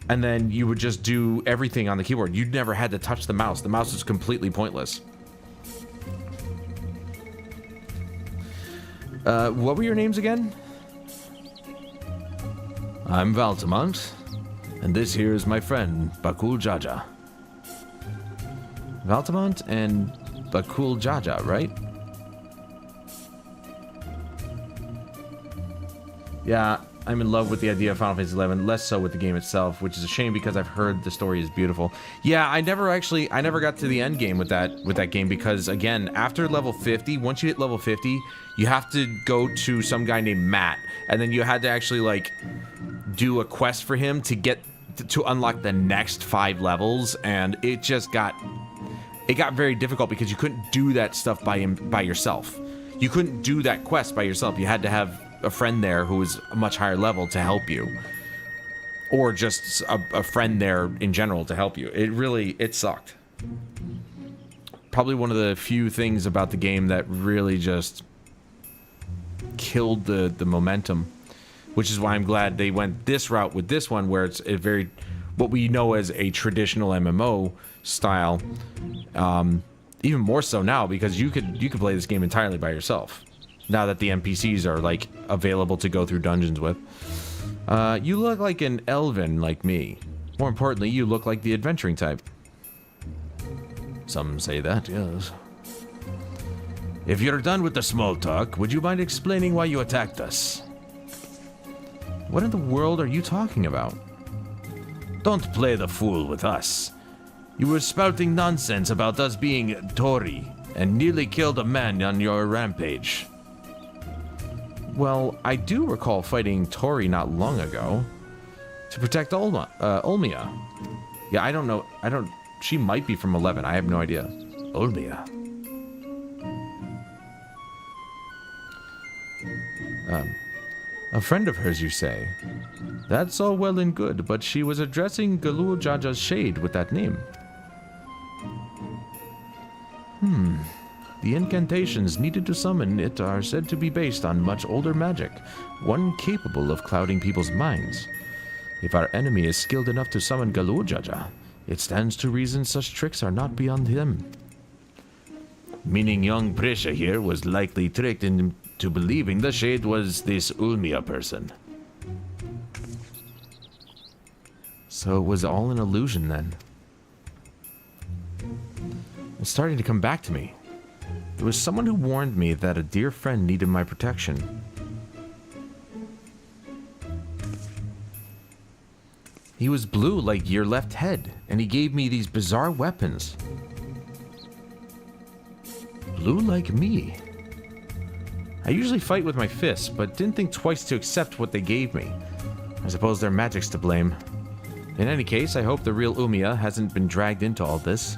And then you would just do everything on the keyboard. You never had to touch the mouse. The mouse was completely pointless. What were your names again? I'm Valtamont, and this here is my friend, Bakul Jaja. Valtamont and Bakul Jaja, right? Yeah, I'm in love with the idea of Final Fantasy XI, less so with the game itself, which is a shame because I've heard the story is beautiful. Yeah, I never got to the end game with that game because, again, after level 50, once you hit level 50, you have to go to some guy named Matt, and then you had to actually, like, do a quest for him to get to unlock the next 5 levels, and it just got very difficult because you couldn't do that stuff by yourself. You couldn't do that quest by yourself. You had to have a friend there who was a much higher level to help you, or just a friend there in general to help you. It sucked. Probably one of the few things about the game that really just killed the momentum, which is why I'm glad they went this route with this one, where it's a very what we know as a traditional MMO style. Even more so now because you could play this game entirely by yourself. Now that the NPCs are, like, available to go through dungeons with. You look like an elven like me. More importantly, you look like the adventuring type. Some say that, yes. If you're done with the small talk, would you mind explaining why you attacked us? What in the world are you talking about? Don't play the fool with us. You were spouting nonsense about us being Tori, and nearly killed a man on your rampage. Well, I do recall fighting Tori not long ago to protect Olmia. Yeah, I don't know. She might be from 11. I have no idea. Olmia. A friend of hers, you say? That's all well and good, but she was addressing Galul Jaja's shade with that name. The incantations needed to summon it are said to be based on much older magic, one capable of clouding people's minds. If our enemy is skilled enough to summon Galul Jaja, it stands to reason such tricks are not beyond him. Meaning young Prisha here was likely tricked into believing the shade was this Ulmia person. So it was all an illusion then. It's starting to come back to me. It was someone who warned me that a dear friend needed my protection. He was blue like your left head, and he gave me these bizarre weapons. Blue like me. I usually fight with my fists, but didn't think twice to accept what they gave me. I suppose their magic's to blame. In any case, I hope the real Umiya hasn't been dragged into all this.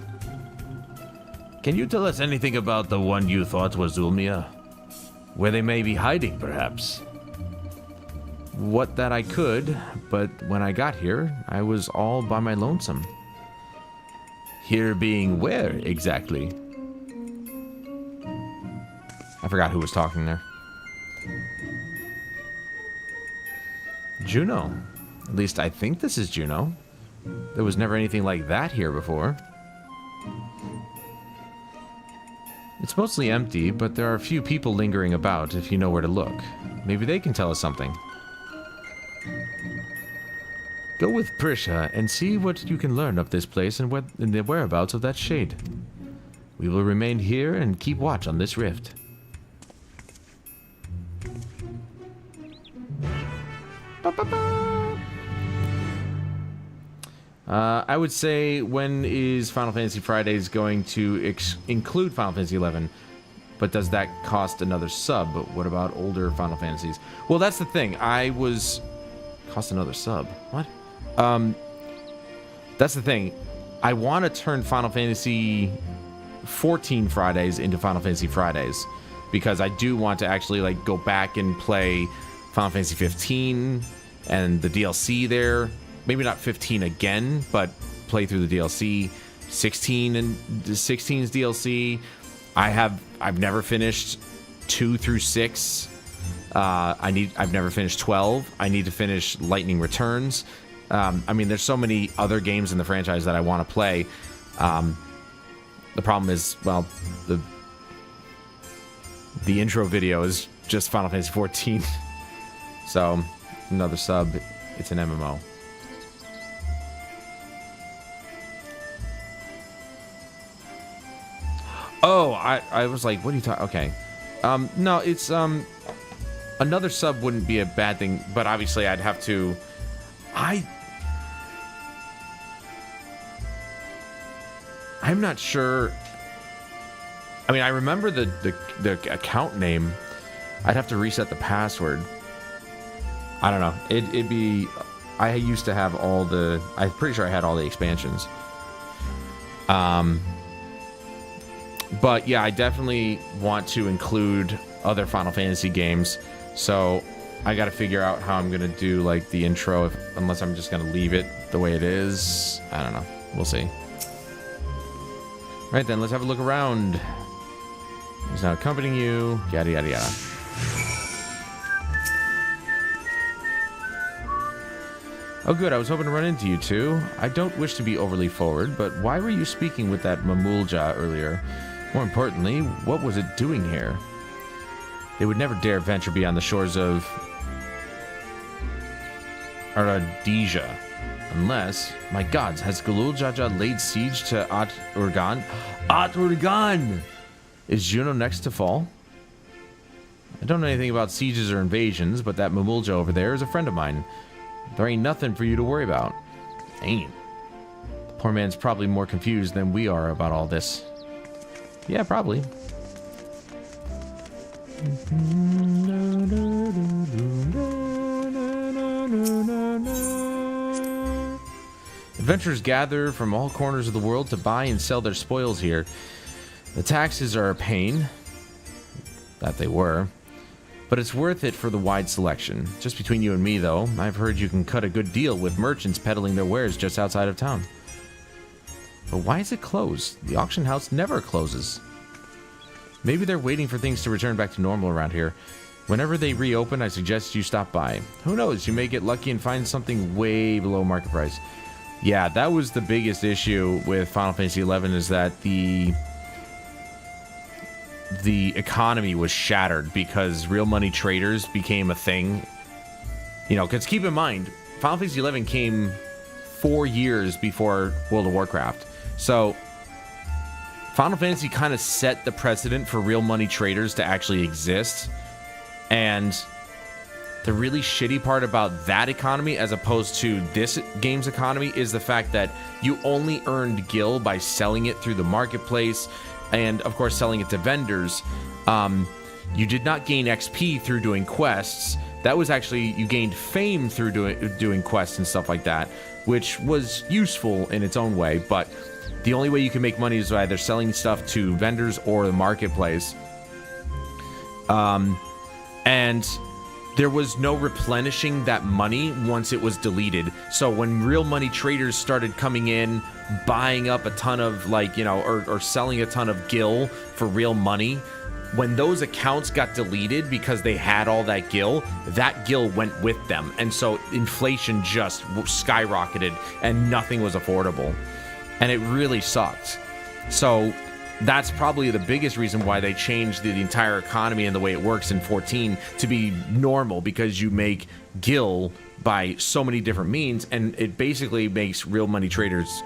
Can you tell us anything about the one you thought was Ulmia? Where they may be hiding, perhaps? What that I could, but when I got here, I was all by my lonesome. Here being where, exactly? I forgot who was talking there. Juno. At least I think this is Juno. There was never anything like that here before. It's mostly empty, but there are a few people lingering about if you know where to look. Maybe they can tell us something. Go with Prisha and see what you can learn of this place and the whereabouts of that shade. We will remain here and keep watch on this rift. I would say, when is Final Fantasy Fridays going to include Final Fantasy XI? But does that cost another sub? What about older Final Fantasies? Well, that's the thing. Cost another sub. What? That's the thing. I want to turn Final Fantasy 14 Fridays into Final Fantasy Fridays, because I do want to actually like go back and play Final Fantasy 15 and the DLC there. Maybe not 15 again, but play through the DLC. 16 and 16's DLC. I've never finished 2 through 6. I've never finished 12. I need to finish Lightning Returns. I mean, there's so many other games in the franchise that I want to play. The problem is, well, the intro video is just Final Fantasy 14. So, another sub. It's an MMO. Oh, I was like, what are you talking? Okay. No, it's, another sub wouldn't be a bad thing, but obviously I'd have to, I'm not sure. I mean, I remember the account name. I'd have to reset the password. I don't know. It'd be, I used to have all the, I'm pretty sure I had all the expansions. But yeah, I definitely want to include other Final Fantasy games. So I got to figure out how I'm going to do like the intro, unless I'm just going to leave it the way it is. I don't know. We'll see. Right then, let's have a look around. He's now accompanying you. Yada, yada, yada. Oh good, I was hoping to run into you two. I don't wish to be overly forward, but why were you speaking with that Mamulja earlier? More importantly, what was it doing here? They would never dare venture beyond the shores of Aradija. Unless, my gods, has Galul Jaja laid siege to At-Urgan? At-Urgan! Is Juno next to fall? I don't know anything about sieges or invasions, but that Mamulja over there is a friend of mine. There ain't nothing for you to worry about. Ain't. The poor man's probably more confused than we are about all this. Yeah, probably. Adventurers gather from all corners of the world to buy and sell their spoils here. The taxes are a pain. That they were. But it's worth it for the wide selection. Just between you and me, though, I've heard you can cut a good deal with merchants peddling their wares just outside of town. But why is it closed? The auction house never closes. Maybe they're waiting for things to return back to normal around here. Whenever they reopen, I suggest you stop by. Who knows, you may get lucky and find something way below market price. Yeah, that was the biggest issue with Final Fantasy XI, is that the economy was shattered because real money traders became a thing. You know, because keep in mind, Final Fantasy XI came 4 years before World of Warcraft. So, Final Fantasy kind of set the precedent for real money traders to actually exist. And the really shitty part about that economy, as opposed to this game's economy, is the fact that you only earned gil by selling it through the marketplace, and of course selling it to vendors. You did not gain XP through doing quests. That was actually, you gained fame through doing quests and stuff like that, which was useful in its own way, but the only way you can make money is either selling stuff to vendors or the marketplace. And there was no replenishing that money once it was deleted. So when real money traders started coming in, buying up a ton of, like, you know, or selling a ton of gil for real money, when those accounts got deleted because they had all that gil went with them. And so inflation just skyrocketed and nothing was affordable. And it really sucked. So that's probably the biggest reason why they changed the entire economy and the way it works in 14 to be normal, because you make gil by so many different means, and it basically makes real money traders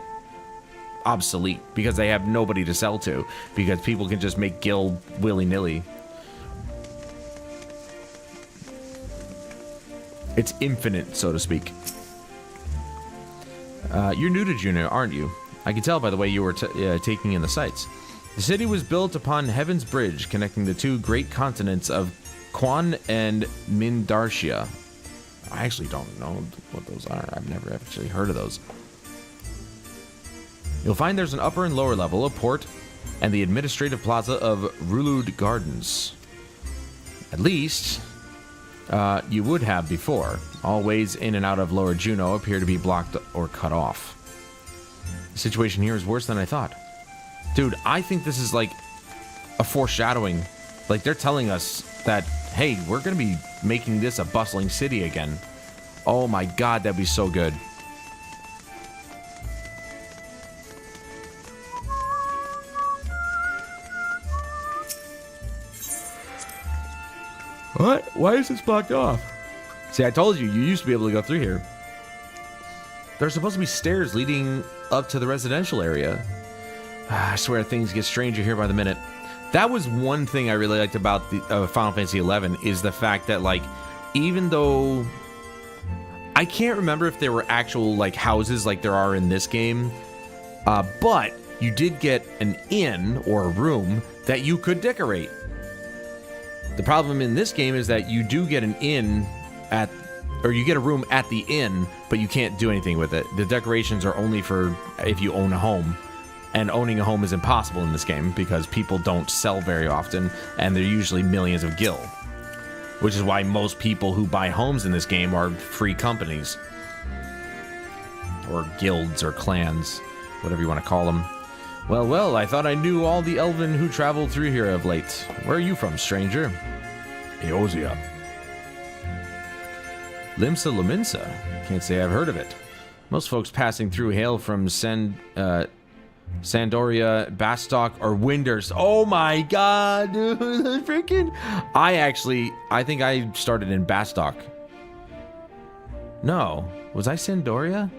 obsolete because they have nobody to sell to, because people can just make gil willy-nilly. It's infinite, so to speak. You're new to Juno, aren't you? I can tell by the way you were taking in the sights. The city was built upon Heaven's Bridge, connecting the two great continents of Quan and Mindartia. I actually don't know what those are. I've never actually heard of those. You'll find there's an upper and lower level, a port, and the administrative plaza of Rulud Gardens. At least, you would have before. All ways in and out of Lower Juno appear to be blocked or cut off. The situation here is worse than I thought. Dude, I think this is like a foreshadowing. Like, they're telling us that, hey, we're going to be making this a bustling city again. Oh my god, that'd be so good. What? Why is this blocked off? See, I told you, you used to be able to go through here. There's supposed to be stairs leading up to the residential area. I swear things get stranger here by the minute. That was one thing I really liked about the Final Fantasy XI, is the fact that, like, even though I can't remember if there were actual, like, houses like there are in this game, but you did get an inn or a room that you could decorate. The problem in this game is that you do get an inn or you get a room at the inn, but you can't do anything with it. The decorations are only for if you own a home. And owning a home is impossible in this game because people don't sell very often, and they're usually millions of gil. Which is why most people who buy homes in this game are free companies. Or guilds or clans, whatever you want to call them. Well, well, I thought I knew all the elven who traveled through here of late. Where are you from, stranger? Eosia. Limsa Luminsa. Can't say I've heard of it. Most folks passing through hail from Sandoria, Bastock, or Winders. Oh my god, dude. Freaking. I think I started in Bastock. No. Was I Sandoria?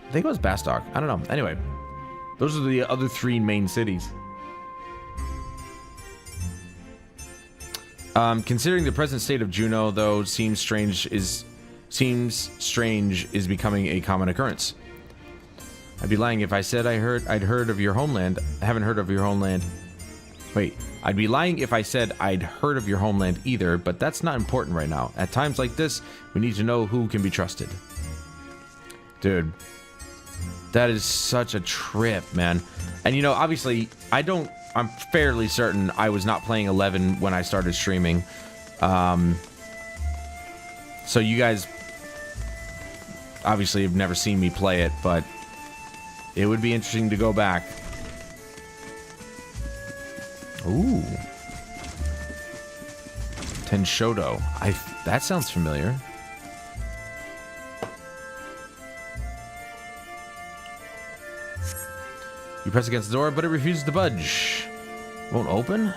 I think it was Bastock. I don't know. Anyway, those are the other three main cities. Considering the present state of Juno, though, seems strange is becoming a common occurrence. I'd be lying if I said I'd heard of your homeland. I haven't heard of your homeland. Wait, I'd be lying if I said I'd heard of your homeland either, but that's not important right now. At times like this, we need to know who can be trusted. Dude, that is such a trip, man. And you know, obviously, I'm fairly certain I was not playing 11 when I started streaming. So you guys obviously have never seen me play it, but it would be interesting to go back. Ooh. Tenshodo. That sounds familiar. You press against the door, but it refuses to budge. Won't open?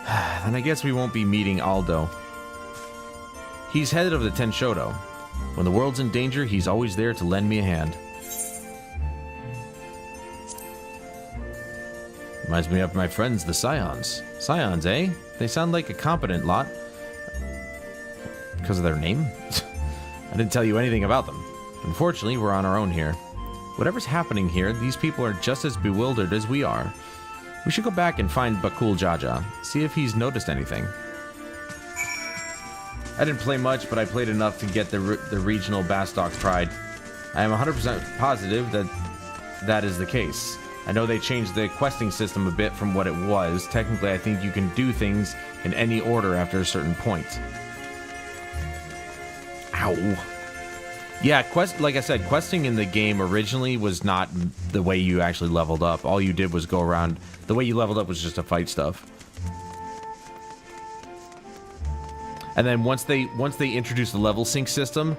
Then I guess we won't be meeting Aldo. He's head of the Tenshodo. When the world's in danger, he's always there to lend me a hand. Reminds me of my friends, the Scions. Scions, eh? They sound like a competent lot. Because of their name? I didn't tell you anything about them. Unfortunately, we're on our own here. Whatever's happening here, these people are just as bewildered as we are. We should go back and find Bakul Jaja, see if he's noticed anything. I didn't play much, but I played enough to get the regional Bastock pride. I am 100% positive that that is the case. I know they changed the questing system a bit from what it was. Technically, I think you can do things in any order after a certain point. Ow. Yeah, like I said, questing in the game originally was not the way you actually leveled up. All you did was go around. The way you leveled up was just to fight stuff. And then once they introduced the level sync system,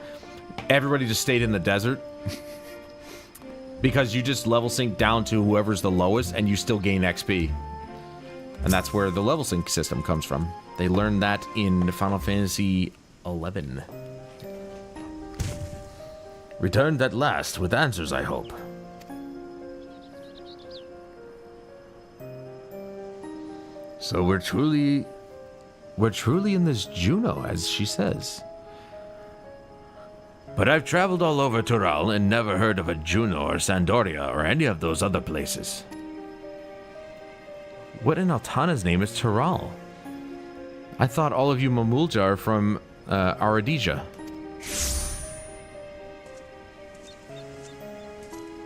everybody just stayed in the desert. Because you just level sync down to whoever's the lowest and you still gain XP. And that's where the level sync system comes from. They learned that in Final Fantasy XI. Returned at last with answers, I hope. So we're truly in this Juno, as she says. But I've traveled all over Tural and never heard of a Juno or Sandoria or any of those other places. What in Altana's name is Tural? I thought all of you Mamulja are from Aradija.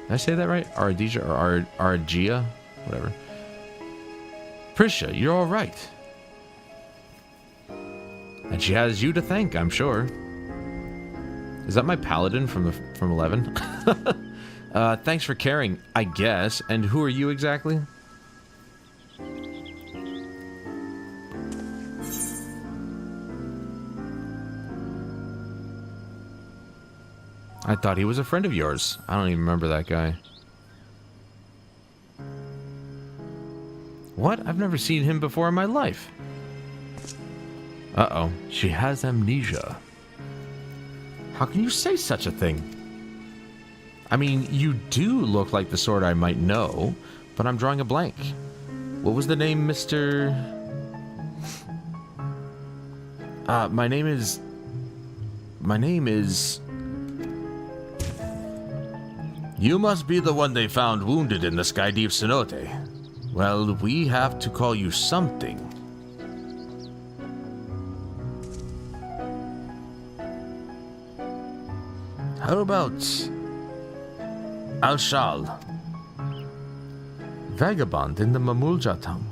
Did I say that right? Aradija or Aragia? Whatever. Prisha, you're all right. And she has you to thank, I'm sure. Is that my paladin from 11? Thanks for caring, I guess. And who are you exactly? I thought he was a friend of yours. I don't even remember that guy. What? I've never seen him before in my life. Uh-oh. She has amnesia. How can you say such a thing? I mean, you do look like the sort I might know, but I'm drawing a blank. What was the name, Mr... My name is... You must be the one they found wounded in the Skydeep Cenote. Well, we have to call you something. How about Al-Shal? Vagabond in the Mamulja tongue.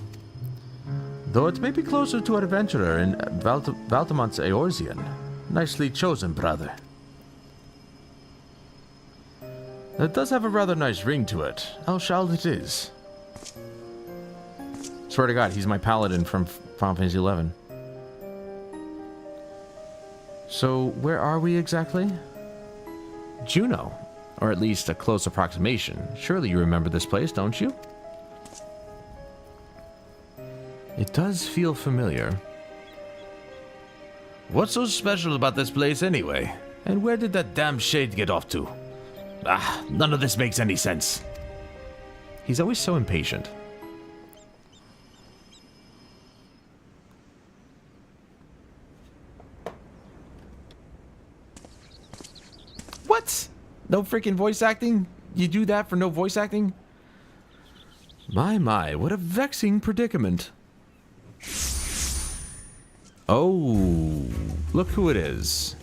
Though it may be closer to adventurer in Valtamont's Eorzean. Nicely chosen, brother. It does have a rather nice ring to it. Al-Shal it is. Swear to God, he's my paladin from Final Fantasy XI. So, where are we exactly? Juno, or at least a close approximation. Surely you remember this place, don't you? It does feel familiar. What's so special about this place anyway? And where did that damn shade get off to? Ah, none of this makes any sense. He's always so impatient. What? No freaking voice acting? You do that for no voice acting? My, what a vexing predicament. Oh, look who it is.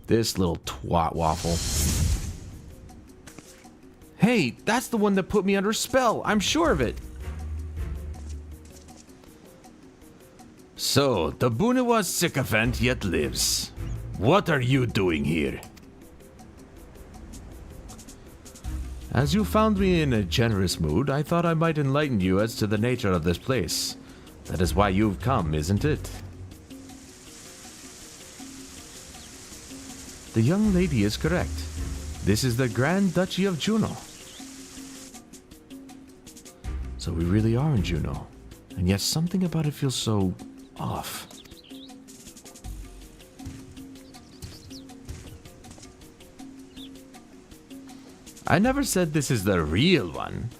This little twat waffle. Hey, that's the one that put me under spell. I'm sure of it. So, the Bunewa sycophant yet lives. What are you doing here? As you found me in a generous mood, I thought I might enlighten you as to the nature of this place. That is why you've come, isn't it? The young lady is correct. This is the Grand Duchy of Juno. So we really are in Juno, and yet something about it feels so off. I never said this is the real one.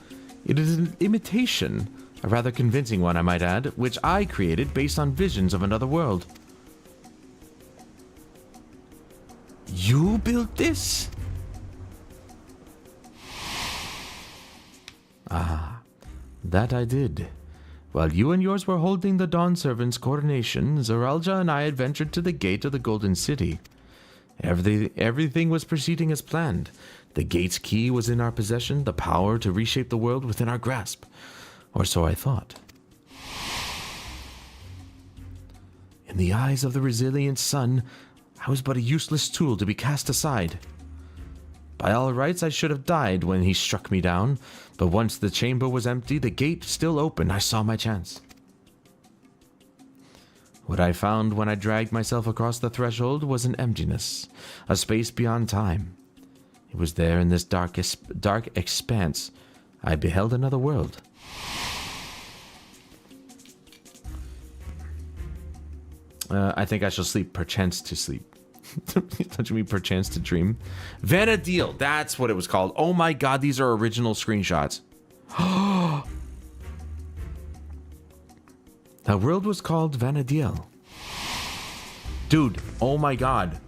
It is an imitation, a rather convincing one I might add, which I created based on visions of another world. You built this? Ah, that I did. While you and yours were holding the Dawn Servant's coronation, Zaralja and I adventured to the gate of the Golden City. Everything was proceeding as planned. The gate's key was in our possession, the power to reshape the world within our grasp. Or so I thought. In the eyes of the resilient sun, I was but a useless tool to be cast aside. By all rights, I should have died when he struck me down, but once the chamber was empty, the gate still open, I saw my chance. What I found when I dragged myself across the threshold was an emptiness, a space beyond time. It was there in this dark expanse. I beheld another world. I think I shall sleep perchance to sleep. Don't you mean perchance to dream? Vanadil, that's what it was called. Oh my god, these are original screenshots. That world was called Vanadil. Dude, oh my god.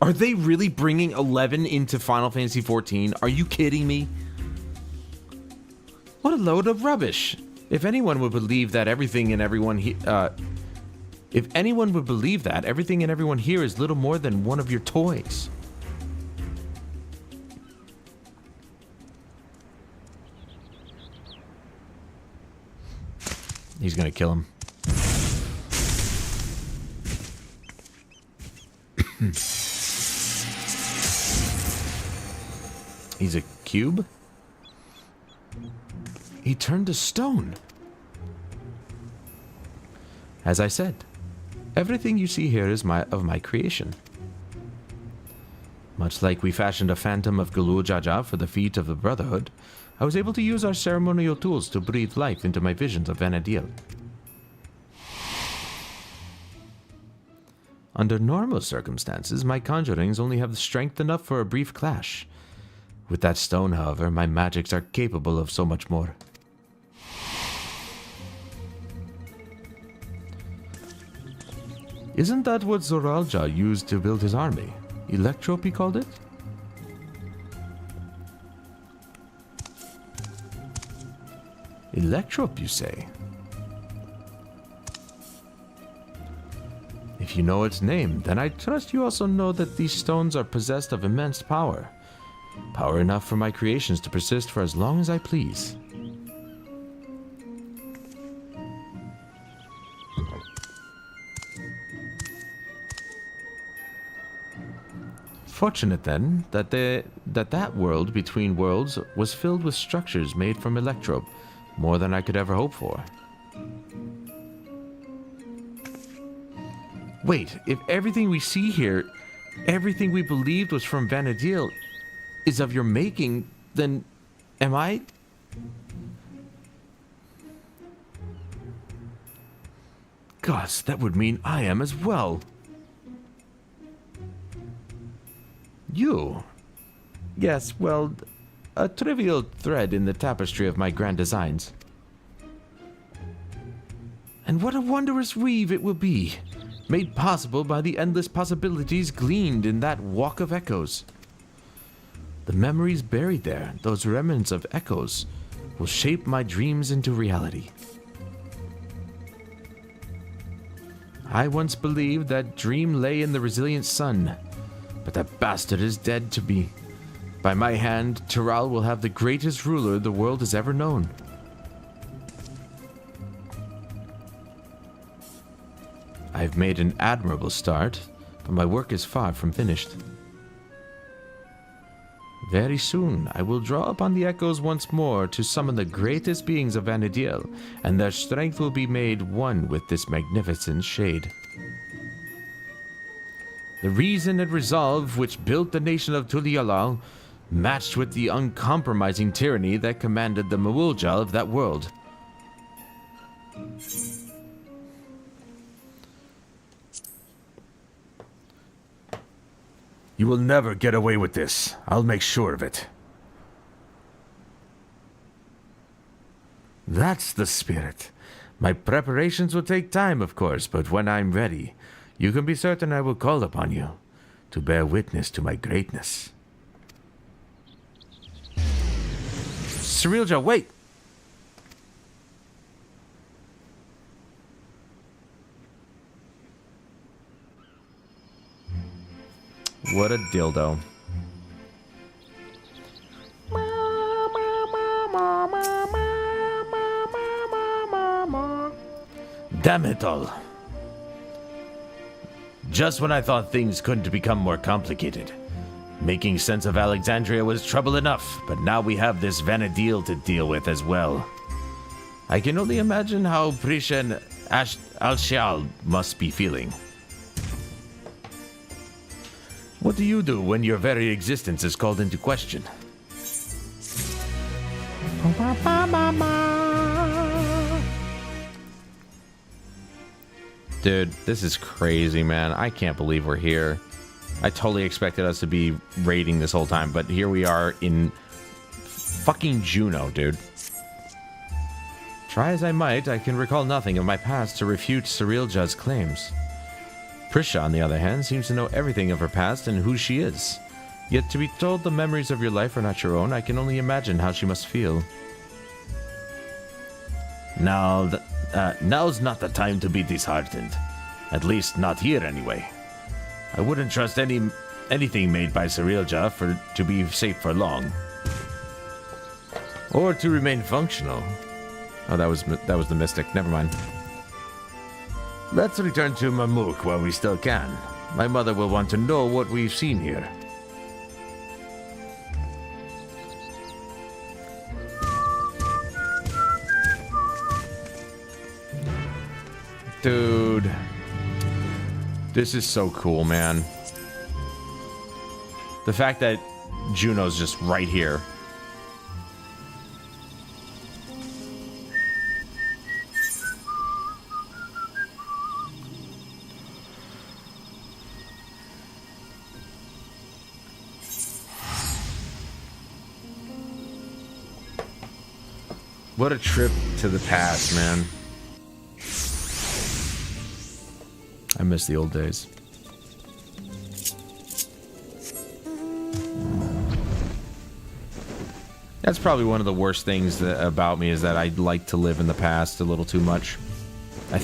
Are they really bringing 11 into Final Fantasy XIV? Are you kidding me? What a load of rubbish. If anyone would believe that everything and everyone if anyone would believe that everything and everyone here is little more than one of your toys. He's gonna kill him. He's a cube? He turned to stone. As I said, everything you see here is of my creation. Much like we fashioned a phantom of Galul Jaja for the feet of the Brotherhood, I was able to use our ceremonial tools to breathe life into my visions of Vana'diel. Under normal circumstances, my conjurings only have strength enough for a brief clash. With that stone, however, my magics are capable of so much more. Isn't that what Zoralja used to build his army? Electrope, he called it? Electrope, you say? If you know its name, then I trust you also know that these stones are possessed of immense power. Power enough for my creations to persist for as long as I please. Fortunate then that world between worlds was filled with structures made from electrope, more than I could ever hope for. Wait, if everything we see here, everything we believed was from Vana'diel, is of your making, then am I? Gosh, that would mean I am as well. You? Yes, well, a trivial thread in the tapestry of my grand designs. And what a wondrous weave it will be, made possible by the endless possibilities gleaned in that walk of echoes. The memories buried there, those remnants of echoes, will shape my dreams into reality. I once believed that dream lay in the resilient sun, but that bastard is dead to me. By my hand, Tyral will have the greatest ruler the world has ever known. I've made an admirable start, but my work is far from finished. Very soon, I will draw upon the echoes once more to summon the greatest beings of Vana'diel, and their strength will be made one with this magnificent shade. The reason and resolve which built the nation of Tulialal matched with the uncompromising tyranny that commanded the Mawuljal of that world. You will never get away with this. I'll make sure of it. That's the spirit. My preparations will take time, of course, but when I'm ready, you can be certain I will call upon you to bear witness to my greatness. Cyrilja, wait! What a dildo. Damn it all. Just when I thought things couldn't become more complicated. Making sense of Alexandria was trouble enough, but now we have this Vana'diel to deal with as well. I can only imagine how Prisha and Al-Shial must be feeling. What do you do when your very existence is called into question? Dude, this is crazy, man. I can't believe we're here. I totally expected us to be raiding this whole time, but here we are in fucking Juneau, dude. Try as I might, I can recall nothing of my past to refute Cyrilja's claims. Prisha, on the other hand, seems to know everything of her past and who she is. Yet to be told the memories of your life are not your own, I can only imagine how she must feel. Now's not the time to be disheartened. At least not here anyway. I wouldn't trust anything made by Cirilja to be safe for long. Or to remain functional. Oh, that was the Mystic. Never mind. Let's return to Mamuk while we still can. My mother will want to know what we've seen here. Dude. This is so cool, man. The fact that Juno's just right here. What a trip to the past, man. I miss the old days. That's probably one of the worst things about me is that I like to live in the past a little too much. I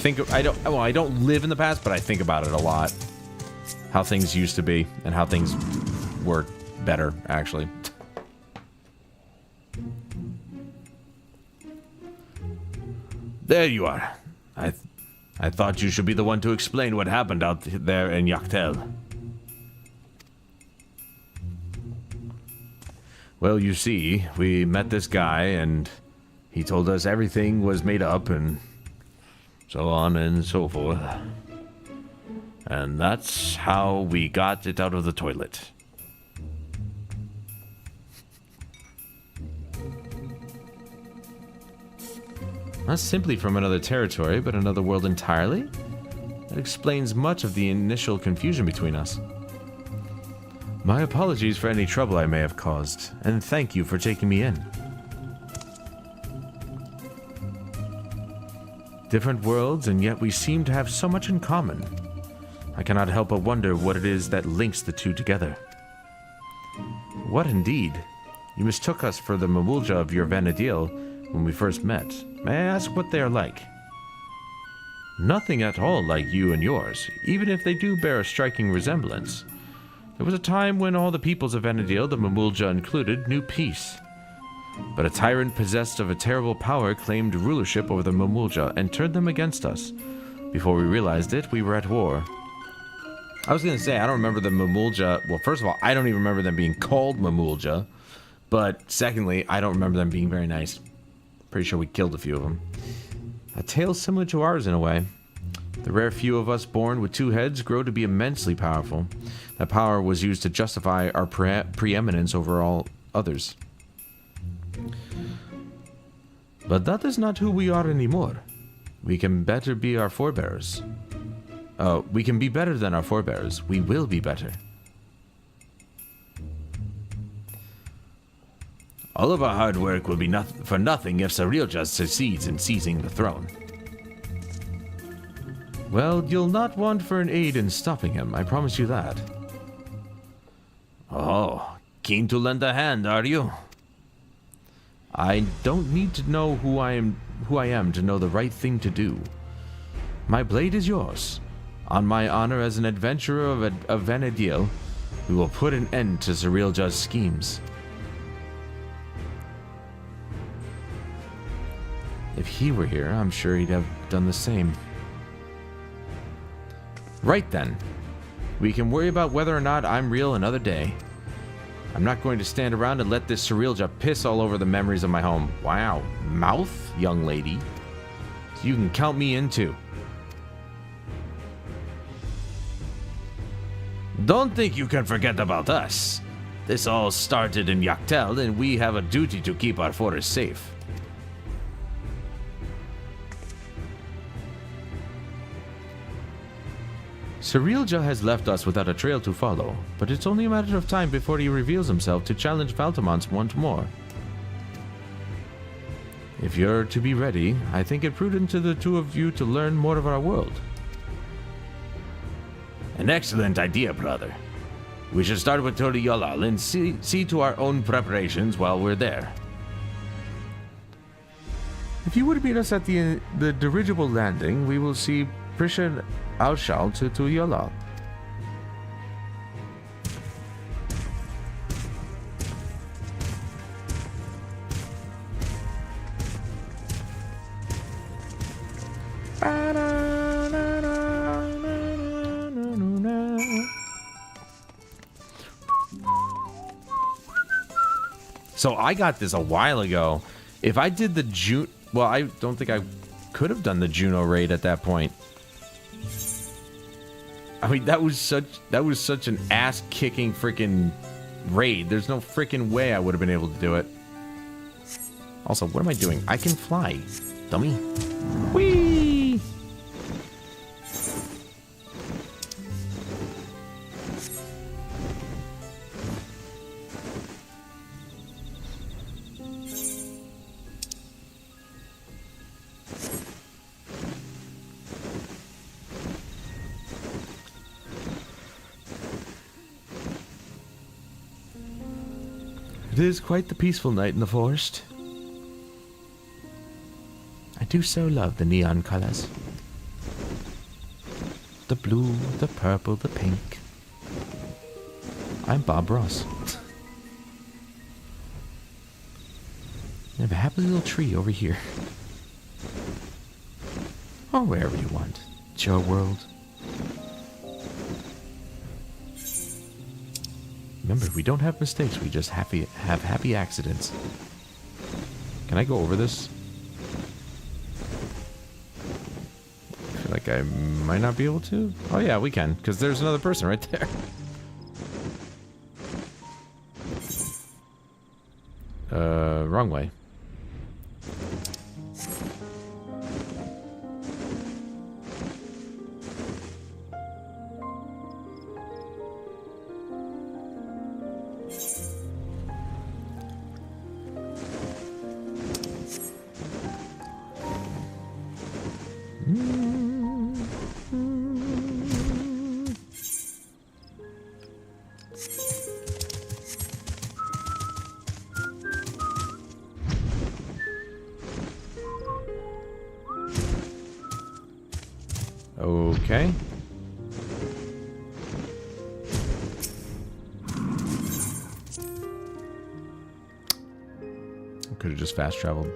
don't live in the past, but I think about it a lot. How things used to be and how things were better, actually. There you are. I thought you should be the one to explain what happened out there in Yaktel. Well, you see, we met this guy, and he told us everything was made up, and so on and so forth. And that's how we got it out of the toilet. Not simply from another territory, but another world entirely? That explains much of the initial confusion between us. My apologies for any trouble I may have caused, and thank you for taking me in. Different worlds, and yet we seem to have so much in common. I cannot help but wonder what it is that links the two together. What indeed? You mistook us for the Mamulja of your Vanadil when we first met. May I ask what they are like? Nothing at all like you and yours, even if they do bear a striking resemblance. There was a time when all the peoples of Vanadil, the Mamulja included, knew peace. But a tyrant possessed of a terrible power claimed rulership over the Mamulja and turned them against us. Before we realized it, we were at war. I was going to say, I don't remember the Mamulja. Well, first of all, I don't even remember them being called Mamulja. But secondly, I don't remember them being very nice. Pretty sure we killed a few of them. A tale similar to ours in a way. The rare few of us born with two heads grow to be immensely powerful. That power was used to justify our preeminence over all others. But that is not who we are anymore. We can better be our forebears. We can be better than our forebears. We will be better. All of our hard work will be for nothing if Cirilja succeeds in seizing the throne. Well, you'll not want for an aid in stopping him, I promise you that. Oh, keen to lend a hand, are you? I don't need to know who I am to know the right thing to do. My blade is yours. On my honor as an adventurer of Vanadil, we will put an end to Cirilja's schemes. If he were here, I'm sure he'd have done the same. Right then. We can worry about whether or not I'm real another day. I'm not going to stand around and let this Cirilja piss all over the memories of my home. Wow. Mouth, young lady. So you can count me in too. Don't think you can forget about us. This all started in Yaktel, and we have a duty to keep our forest safe. Cirilja has left us without a trail to follow, but it's only a matter of time before he reveals himself to challenge Valtamont once more. If you're to be ready, I think it prudent to the two of you to learn more of our world. An excellent idea, brother. We should start with Toliolal and see to our own preparations while we're there. If you would meet us at the dirigible landing, we will see Prisha Alshal to Yolal. So I got this a while ago. If I did the June... Well, I don't think I could have done the Juno raid at that point. I mean, that was such an ass-kicking freaking raid. There's no freaking way I would have been able to do it. Also, what am I doing? I can fly, dummy. Whee! It is quite the peaceful night in the forest. I do so love the neon colors. The blue, the purple, the pink. I'm Bob Ross. I have a happy little tree over here. Or wherever you want. It's your world. Remember, we don't have mistakes, we just have happy accidents. Can I go over this? I feel like I might not be able to. Oh yeah, we can, because there's another person right there. Wrong way. Okay. Could have just fast traveled.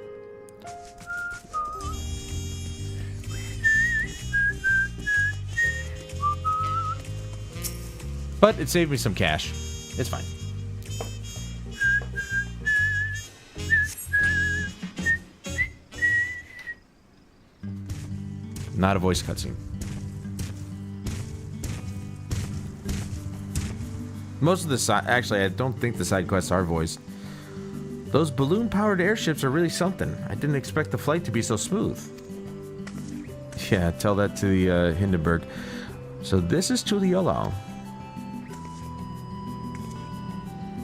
But it saved me some cash. It's fine. Not a voice cutscene. Most of the side... Actually, I don't think the side quests are voiced. Those balloon-powered airships are really something. I didn't expect the flight to be so smooth. Yeah, tell that to the Hindenburg. So this is to the Yolal.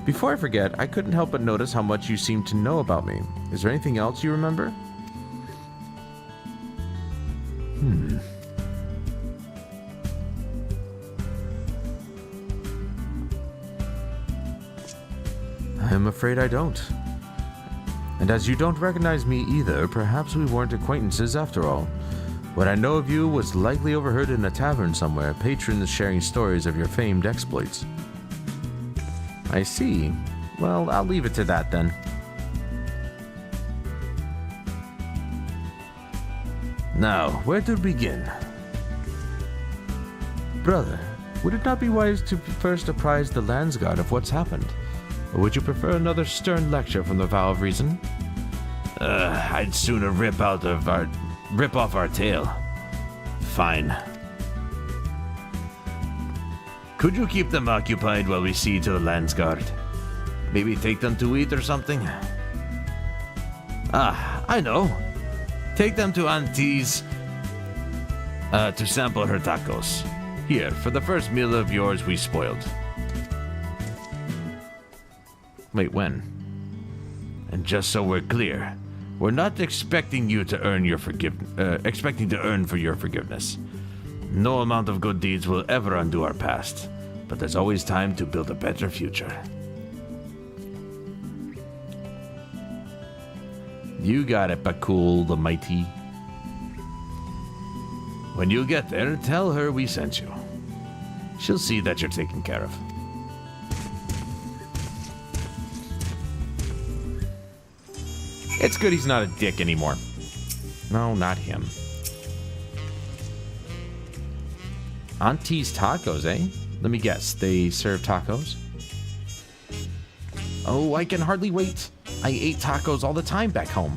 Before I forget, I couldn't help but notice how much you seem to know about me. Is there anything else you remember? I'm afraid I don't. And as you don't recognize me either, perhaps we weren't acquaintances after all. What I know of you was likely overheard in a tavern somewhere, patrons sharing stories of your famed exploits. I see. Well, I'll leave it to that then. Now, where to begin? Brother, would it not be wise to first apprise the Landsguard of what's happened? Or would you prefer another stern lecture from the Vow of Reason? I'd sooner rip off our tail. Fine. Could you keep them occupied while we see to the Landsguard? Maybe take them to eat or something? Ah, I know. Take them to Auntie's to sample her tacos. Here, for the first meal of yours we spoiled. Wait, when? And just so we're clear, we're not expecting you to earn your expecting to earn for your forgiveness. No amount of good deeds will ever undo our past, but there's always time to build a better future. You got it, Bakul the Mighty. When you get there, tell her we sent you. She'll see that you're taken care of. It's good he's not a dick anymore. No, not him. Auntie's Tacos, eh? Let me guess, they serve tacos? Oh, I can hardly wait. I ate tacos all the time back home.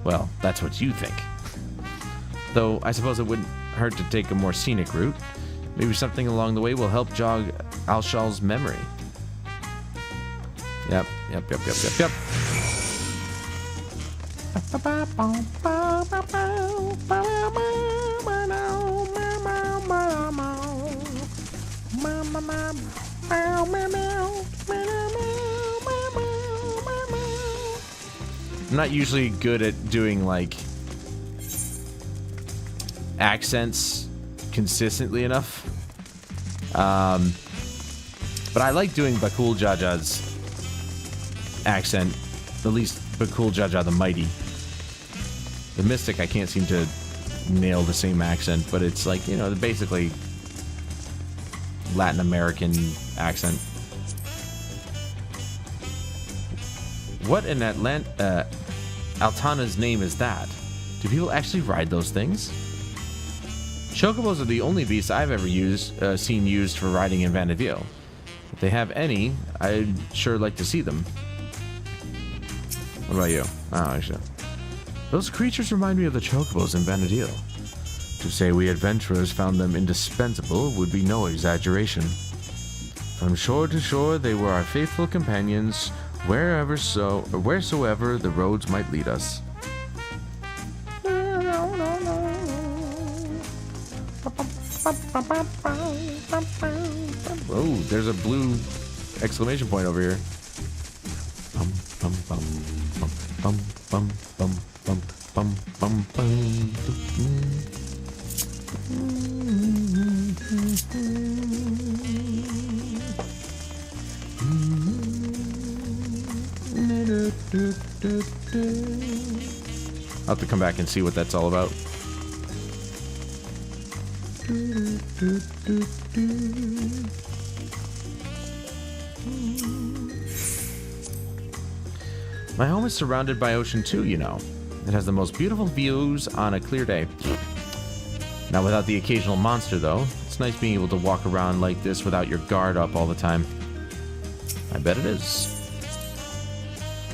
Well, that's what you think. Though, I suppose it wouldn't hurt to take a more scenic route. Maybe something along the way will help jog Alshal's memory. Yep. I'm not usually good at doing like accents consistently enough. But I like doing Bakul Jaja's accent, at least Bakul Jaja the Mighty. The Mystic, I can't seem to nail the same accent, but it's like, you know, basically Latin American accent. What in Altana's name is that? Do people actually ride those things? Chocobos are the only beasts I've ever seen used for riding in Vanadil. If they have any, I'd sure like to see them. What about you? Oh, actually. Those creatures remind me of the Chocobos in Vanadil. To say we adventurers found them indispensable would be no exaggeration. From shore to shore, they were our faithful companions, wheresoever the roads might lead us. Oh, there's a blue exclamation point over here. Bum, bum, bum, bum, bum, bum, bum, bum, bum, bum, I'll have to come back and see what that's all about. My home is surrounded by ocean too, you know. It has the most beautiful views on a clear day. Not without the occasional monster, though. It's nice being able to walk around like this without your guard up all the time. I bet it is.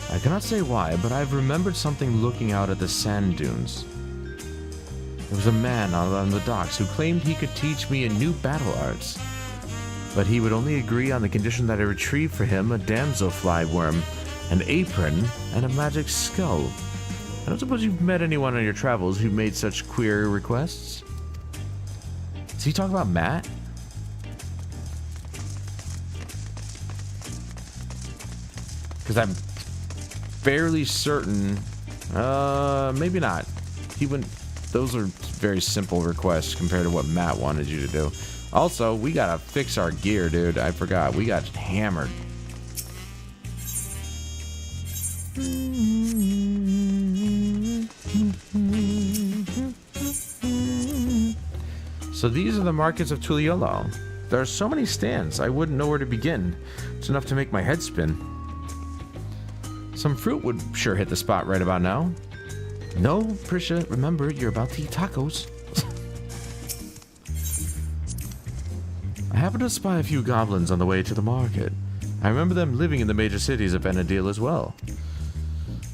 I cannot say why, but I've remembered something looking out at the sand dunes. There was a man out on the docks who claimed he could teach me a new battle arts. But he would only agree on the condition that I retrieve for him a damselfly worm, an apron, and a magic skull. I don't suppose you've met anyone on your travels who made such queer requests? Is he talking about Matt? Because I'm fairly certain... maybe not. He wouldn't... Those are very simple requests compared to what Matt wanted you to do. Also, we gotta fix our gear, dude. I forgot. We got hammered. So these are the markets of Tuliolo. There are so many stands, I wouldn't know where to begin. It's enough to make my head spin. Some fruit would sure hit the spot right about now. No, Prisha, remember, you're about to eat tacos. I happened to spy a few goblins on the way to the market. I remember them living in the major cities of Vanadil as well.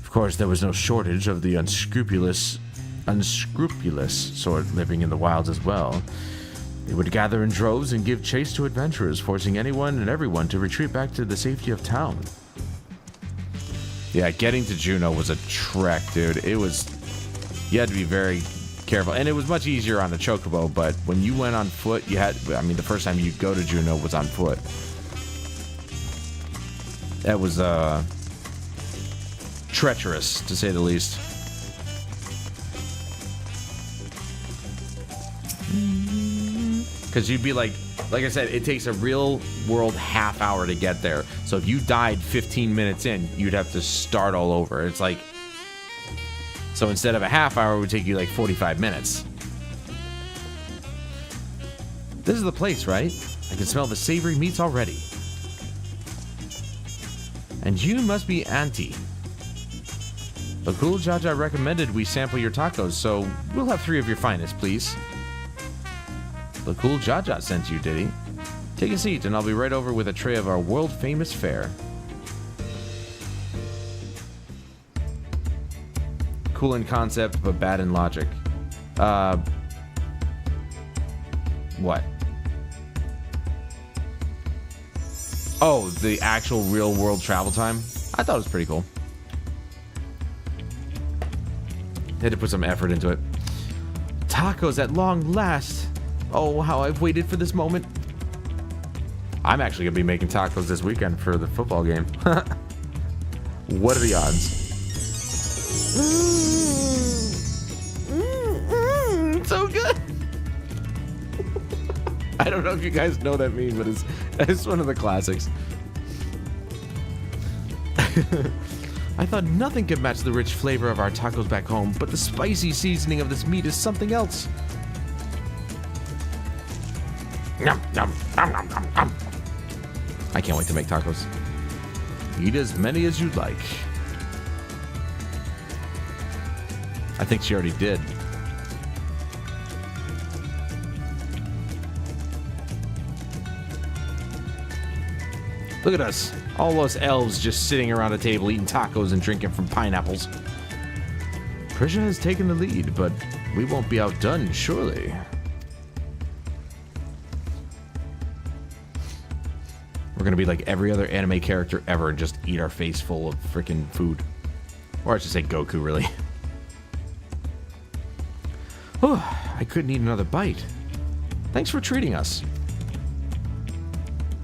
Of course, there was no shortage of the unscrupulous sort living in the wilds as well. They would gather in droves and give chase to adventurers, forcing anyone and everyone to retreat back to the safety of town. Yeah, getting to Juneau was a trek, dude. It was... You had to be very careful. And it was much easier on the Chocobo, but when you went on foot, you had... I mean, the first time you go to Juneau was on foot. That was, treacherous, to say the least. Because you'd be like I said, it takes a real world half hour to get there. So if you died 15 minutes in, you'd have to start all over. It's like, so instead of a half hour, it would take you like 45 minutes. This is the place, right? I can smell the savory meats already. And you must be Auntie. The cool Jaja recommended we sample your tacos, so we'll have 3 of your finest, please. The cool Jaja sent you, did he? Take a seat, and I'll be right over with a tray of our world-famous fare. Cool in concept, but bad in logic. What? Oh, the actual real-world travel time? I thought it was pretty cool. Had to put some effort into it. Tacos at long last. Oh, how I've waited for this moment. I'm actually going to be making tacos this weekend for the football game. What are the odds? So good. I don't know if you guys know that meme, but it's one of the classics. I thought nothing could match the rich flavor of our tacos back home, but the spicy seasoning of this meat is something else. Yum, yum, yum, yum, yum, yum. I can't wait to make tacos. Eat as many as you'd like. I think she already did. Look at us. All those elves just sitting around a table eating tacos and drinking from pineapples. Persia has taken the lead, but we won't be outdone, surely. We're gonna be like every other anime character ever and just eat our face full of freaking food. Or I should say Goku, really. Oh, I couldn't eat another bite. Thanks for treating us.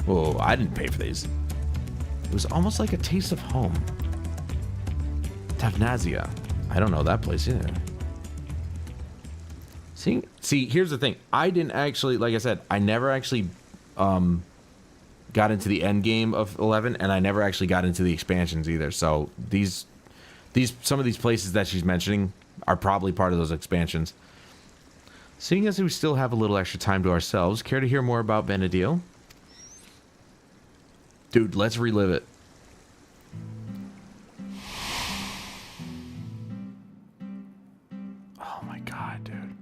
Whoa, I didn't pay for these. It was almost like a taste of home. Tavnazia. I don't know that place either. See, here's the thing. I didn't actually, like I said, I never actually got into the end game of 11, and I never actually got into the expansions either. So some of these places that she's mentioning are probably part of those expansions. Seeing as we still have a little extra time to ourselves, care to hear more about Benedio? Dude, let's relive it. Oh my god, dude.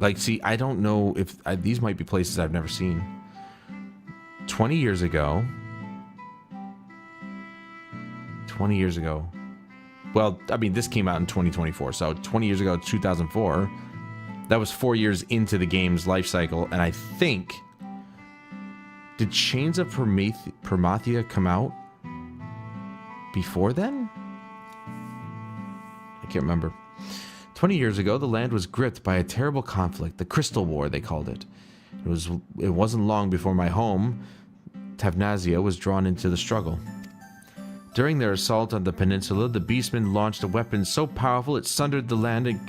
Like, see, I don't know if these might be places I've never seen. 20 years ago. 20 years ago. Well, I mean, this came out in 2024, so 20 years ago, 2004. That was 4 years into the game's life cycle, and I think... Did Chains of Promathia come out before then? I can't remember. 20 years ago, the land was gripped by a terrible conflict, the Crystal War, they called it. It wasn't long before my home, Tavnazia, was drawn into the struggle. During their assault on the peninsula, the Beastmen launched a weapon so powerful it sundered the land and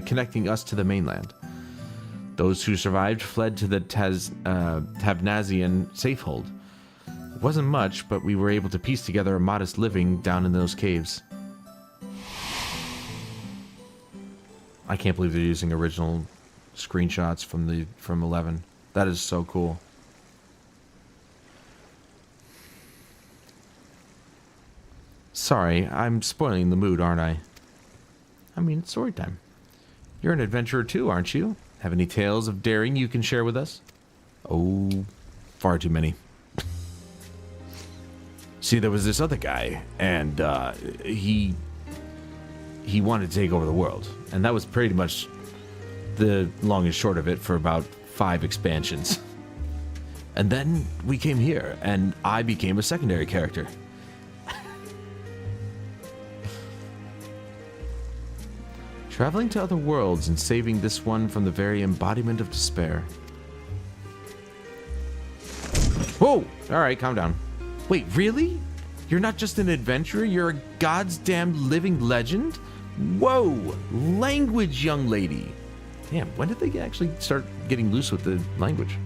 connecting us to the mainland. Those who survived fled to the Tavnazian safehold. It wasn't much, but we were able to piece together a modest living down in those caves. I can't believe they're using original screenshots from 11. That is so cool. Sorry, I'm spoiling the mood, aren't I? I mean, it's story time. You're an adventurer too, aren't you? Have any tales of daring you can share with us? Oh, far too many. See, there was this other guy, and he wanted to take over the world. And that was pretty much the long and short of it for about 5 expansions. And then we came here, and I became a secondary character. Traveling to other worlds and saving this one from the very embodiment of despair. Whoa! Alright, calm down. Wait, really? You're not just an adventurer, you're a god's damned living legend? Whoa! Language, young lady! Damn, when did they actually start getting loose with the language?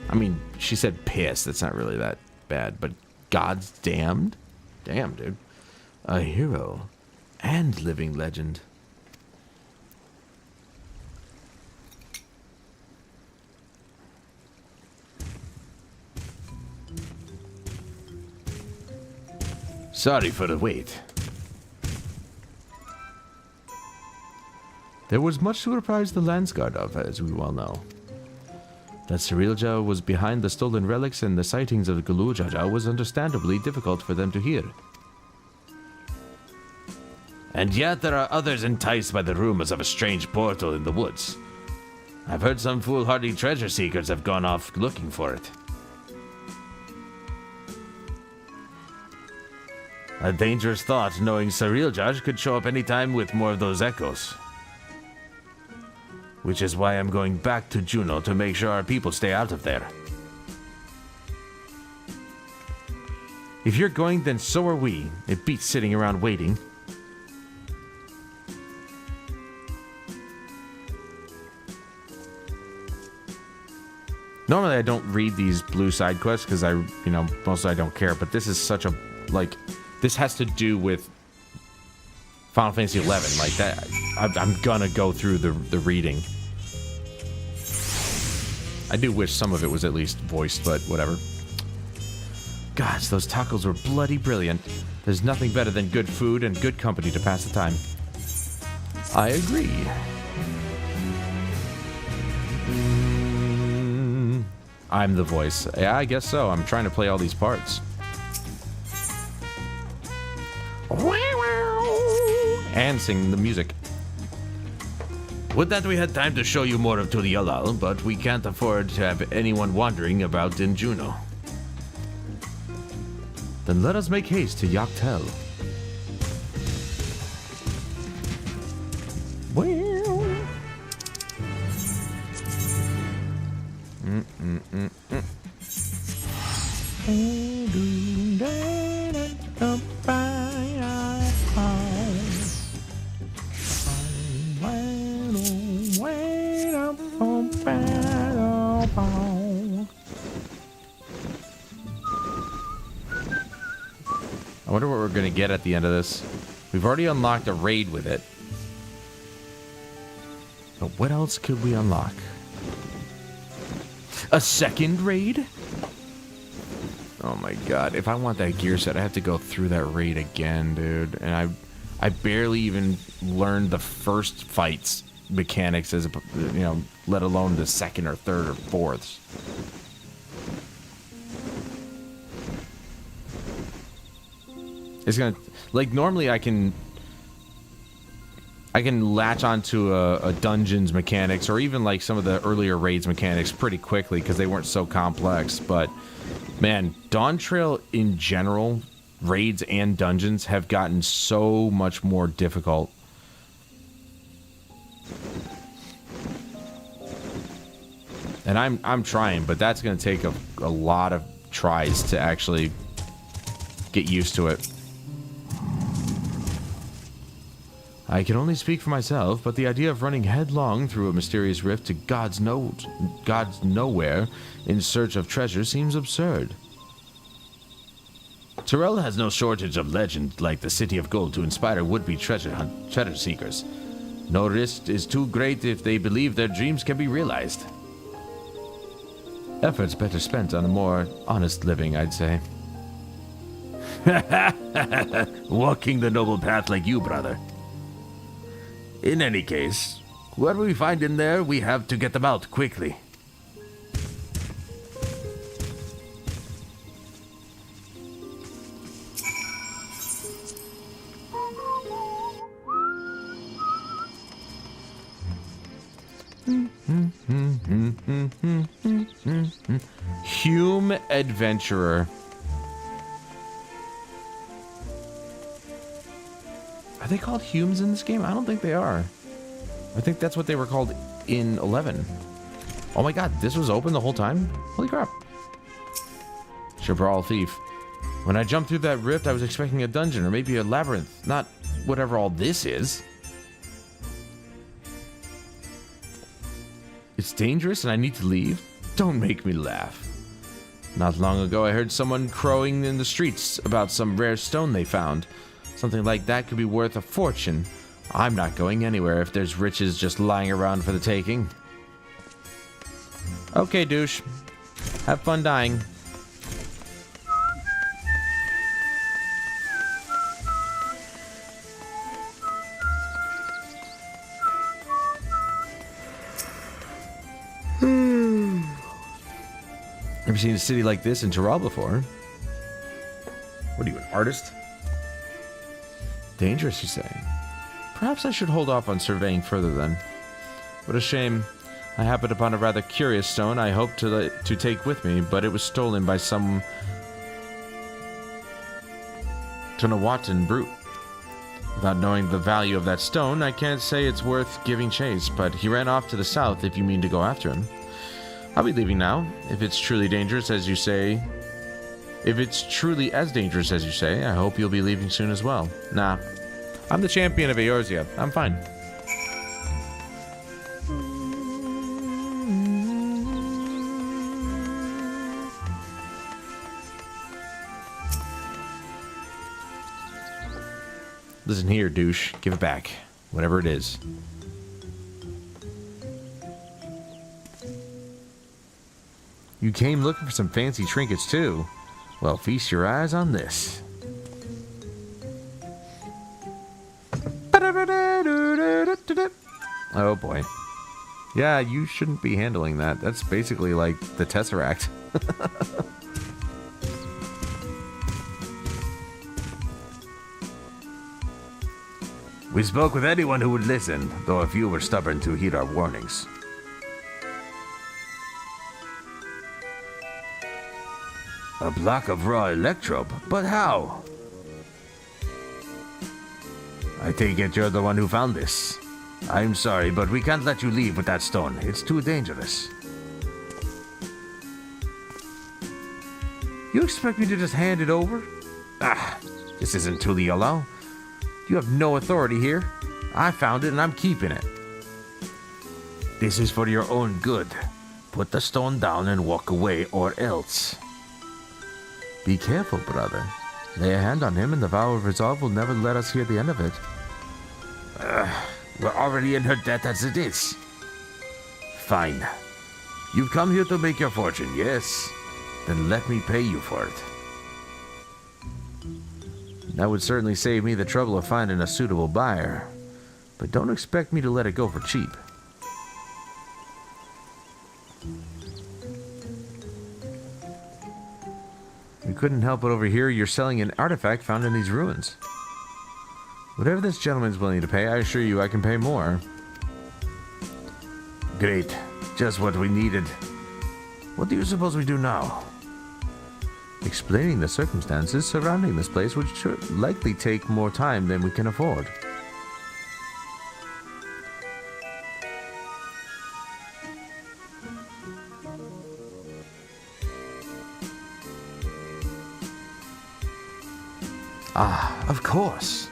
I mean, she said piss. That's not really that bad, but God's damned? Damn, dude. A hero and living legend. Sorry for the wait. There was much to surprise the Landsguard of, as we well know. That Cyrilja was behind the stolen relics and the sightings of Galujaja was understandably difficult for them to hear. And yet there are others enticed by the rumors of a strange portal in the woods. I've heard some foolhardy treasure seekers have gone off looking for it. A dangerous thought, knowing Cyrilja could show up anytime with more of those echoes. Which is why I'm going back to Juno to make sure our people stay out of there. If you're going, then so are we. It beats sitting around waiting. Normally I don't read these blue side quests because mostly I don't care, but this is such a, this has to do with Final Fantasy XI, like that. I'm gonna go through the reading. I do wish some of it was at least voiced, but whatever. Gosh, those tacos were bloody brilliant. There's nothing better than good food and good company to pass the time. I agree. I'm the voice. Yeah, I guess so. I'm trying to play all these parts. And sing the music. Would that we had time to show you more of Tulialal, but we can't afford to have anyone wandering about in Juno. Then let us make haste to Yaktel. I wonder what we're going to get at the end of this. We've already unlocked a raid with it. But what else could we unlock? A second raid? Oh my god. If I want that gear set, I have to go through that raid again, dude. And I barely even learned the first fight's mechanics, as let alone the second or third or fourth. It's gonna, normally I can latch onto a dungeon's mechanics, or even some of the earlier raids mechanics pretty quickly because they weren't so complex. But man, Dawntrail in general, raids and dungeons have gotten so much more difficult. And I'm trying, but that's gonna take a lot of tries to actually get used to it. I can only speak for myself, but the idea of running headlong through a mysterious rift to God's nowhere in search of treasure seems absurd. Terrell has no shortage of legend like the City of Gold to inspire would-be treasure seekers. No risk is too great if they believe their dreams can be realized. Efforts better spent on a more honest living, I'd say. Walking the noble path like you, brother. In any case, whoever we find in there, we have to get them out quickly. Hume Adventurer. Are they called Humes in this game? I don't think they are. I think that's what they were called in 11. Oh my god, this was open the whole time? Holy crap. Chibral Thief. When I jumped through that rift, I was expecting a dungeon or maybe a labyrinth, not whatever all this is. dangerous and I need to leave? Don't make me laugh. Not long ago, I heard someone crowing in the streets about some rare stone they found. Something like that could be worth a fortune. I'm not going anywhere if there's riches just lying around for the taking. Okay, douche. Have fun dying. Never seen a city like this in Tyrol before. What are you, an artist? Dangerous, you say? Perhaps I should hold off on surveying further then. What a shame. I happened upon a rather curious stone I hoped to take with me, but it was stolen by some Tunawatan brute. Without knowing the value of that stone, I can't say it's worth giving chase, but he ran off to the south if you mean to go after him. I'll be leaving now. If it's truly dangerous as you say, if it's truly as dangerous as you say, I hope you'll be leaving soon as well. Nah, I'm the champion of Eorzea. I'm fine. Listen here, douche. Give it back. Whatever it is. You came looking for some fancy trinkets, too. Well, feast your eyes on this. Oh, boy. Yeah, you shouldn't be handling that. That's basically like the Tesseract. We spoke with anyone who would listen, though a few were stubborn to heed our warnings. A block of raw electrobe? But how? I take it you're the one who found this. I'm sorry, but we can't let you leave with that stone. It's too dangerous. You expect me to just hand it over? Ah, this isn't Tuliolo. You have no authority here. I found it and I'm keeping it. This is for your own good. Put the stone down and walk away, or else. Be careful, brother. Lay a hand on him and the vow of resolve will never let us hear the end of it. We're already in her debt as it is. Fine. You've come here to make your fortune, yes? Then let me pay you for it. That would certainly save me the trouble of finding a suitable buyer. But don't expect me to let it go for cheap. We couldn't help but overhear you're selling an artifact found in these ruins. Whatever this gentleman's willing to pay, I assure you I can pay more. Great. Just what we needed. What do you suppose we do now? Explaining the circumstances surrounding this place would likely take more time than we can afford. Ah, of course.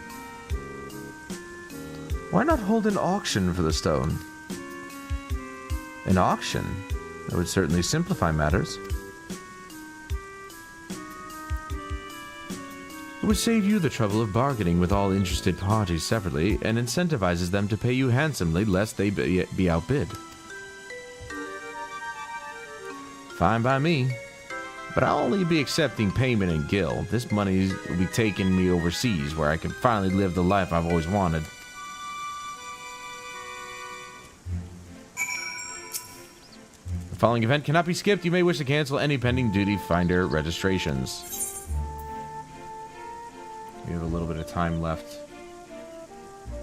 Why not hold an auction for the stone? An auction? That would certainly simplify matters. It would save you the trouble of bargaining with all interested parties separately and incentivizes them to pay you handsomely lest they be outbid. Fine by me. But I'll only be accepting payment in gil. This money will be taking me overseas where I can finally live the life I've always wanted. The following event cannot be skipped. You may wish to cancel any pending duty finder registrations. We have a little bit of time left.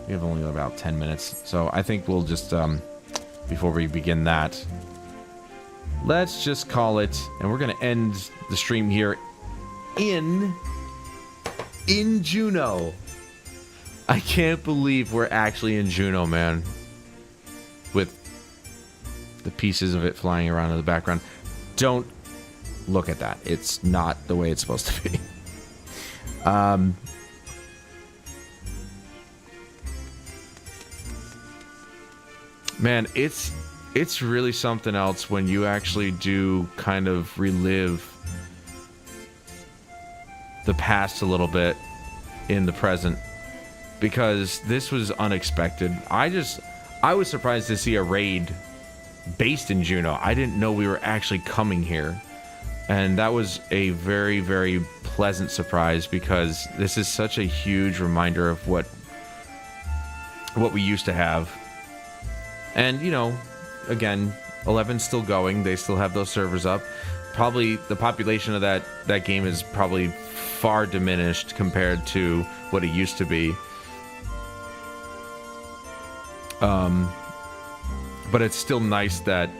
We have only about 10 minutes. So I think we'll just, before we begin that, let's just call it, and we're going to end the stream here in Juneau. I can't believe we're actually in Juneau, man. With the pieces of it flying around in the background. Don't look at that. It's not the way it's supposed to be. Man, it's it's really something else when you actually do kind of relive the past a little bit in the present, because this was unexpected. I was surprised to see a raid based in Juneau. I didn't know we were actually coming here, and that was a very, very pleasant surprise, because this is such a huge reminder of what we used to have. And, you know, again, 11's still going. They still have those servers up. Probably the population of that game is probably far diminished compared to what it used to be. But it's still nice that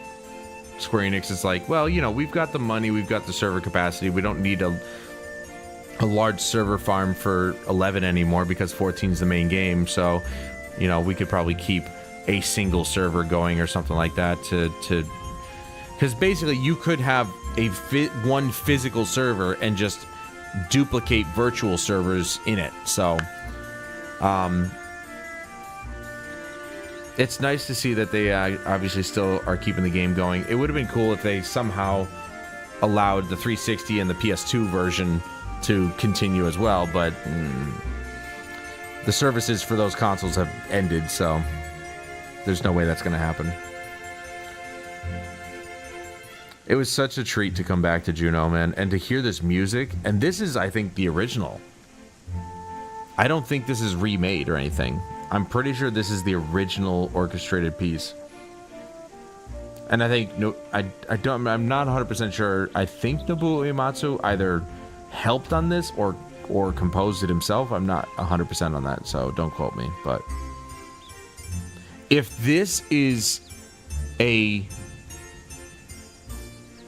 Square Enix is like, well, you know, we've got the money, we've got the server capacity. We don't need a large server farm for 11 anymore, because 14 is the main game. So, you know, we could probably keep a single server going or something like that to because basically you could have one physical server and just duplicate virtual servers in it. So it's nice to see that they obviously still are keeping the game going. It would have been cool if they somehow allowed the 360 and the PS2 version to continue as well, but the services for those consoles have ended, so there's no way that's going to happen. It was such a treat to come back to Juneau, man, and to hear this music. And this is, I think, the original. I don't think this is remade or anything. I'm pretty sure this is the original orchestrated piece. And I think, I'm not 100% sure. I think Nobuo Uematsu either helped on this or composed it himself. I'm not 100% on that, so don't quote me. But if this is a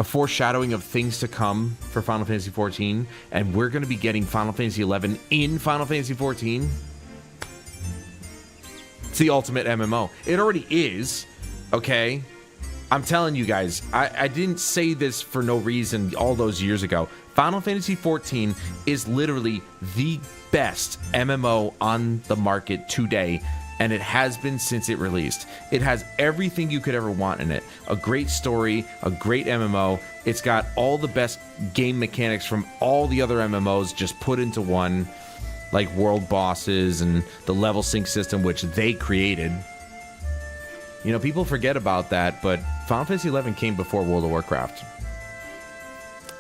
foreshadowing of things to come for Final Fantasy XIV, and we're going to be getting Final Fantasy XI in Final Fantasy XIV, it's the ultimate MMO. It already is, okay? I'm telling you guys, I didn't say this for no reason all those years ago. Final Fantasy XIV is literally the best MMO on the market today, and it has been since it released. It has everything you could ever want in it. A great story, a great MMO. It's got all the best game mechanics from all the other MMOs just put into one, like world bosses and the level sync system, which they created. You know, people forget about that, but Final Fantasy XI came before World of Warcraft.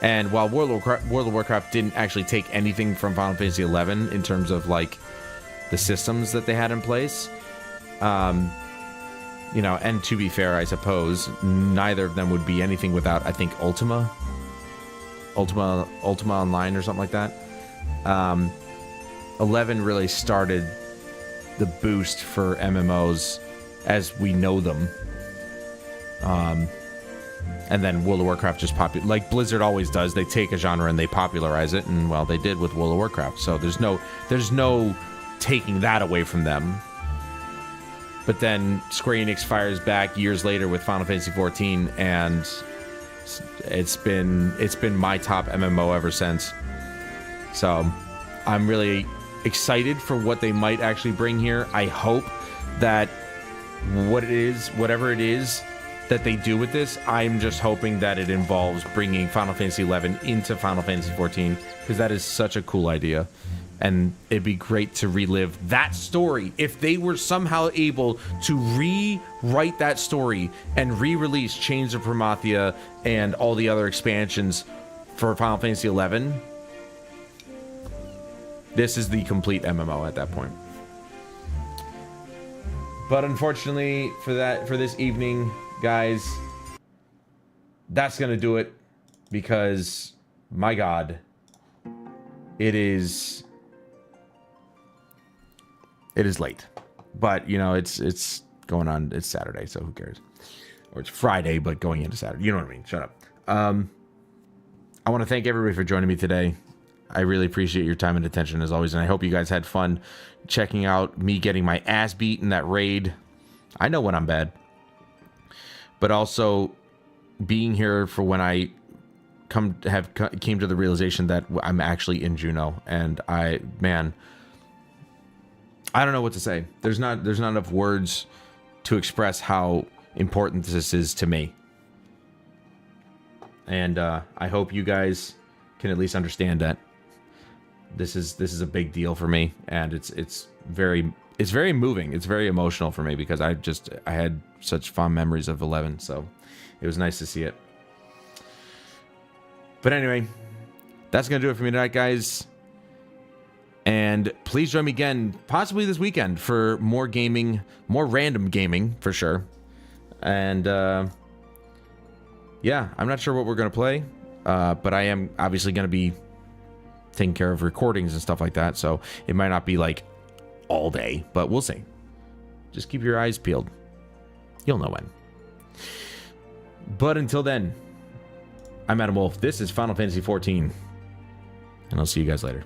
And while World of Warcraft didn't actually take anything from Final Fantasy XI in terms of, like, the systems that they had in place, you know, and to be fair, I suppose neither of them would be anything without, I think, Ultima Online or something like that. 11 really started the boost for MMOs as we know them. And then World of Warcraft just like Blizzard always does. They take a genre and they popularize it, and well, they did with World of Warcraft. So there's no taking that away from them. But then Square Enix fires back years later with Final Fantasy XIV, and it's been my top MMO ever since. So I'm really excited for what they might actually bring here. I hope that whatever it is that they do with this, I'm just hoping that it involves bringing Final Fantasy XI into Final Fantasy XIV, because that is such a cool idea. And it'd be great to relive that story. If they were somehow able to rewrite that story and re-release Chains of Promathia and all the other expansions for Final Fantasy XI, this is the complete MMO at that point. But unfortunately for this evening, guys, that's gonna do it, because my God, it is late. But you know, it's going on. It's Saturday, so who cares? Or it's Friday, but going into Saturday. You know what I mean? Shut up. I want to thank everybody for joining me today. I really appreciate your time and attention as always, and I hope you guys had fun checking out me getting my ass beat in that raid. I know when I'm bad. But also being here for when I came to the realization that I'm actually in Juneau, and I don't know what to say. There's not enough words to express how important this is to me. And I hope you guys can at least understand that this is a big deal for me, and it's very moving. It's very emotional for me because I had such fond memories of 11, so it was nice to see it. But anyway, that's gonna do it for me tonight, guys. And please join me again, possibly this weekend, for more gaming, more random gaming for sure. And yeah, I'm not sure what we're gonna play, but I am obviously gonna be taking care of recordings and stuff like that, so it might not be like all day, but we'll see. Just keep your eyes peeled. You'll know when. But until then, I'm Adam Wolf. This is Final Fantasy XIV, and I'll see you guys later.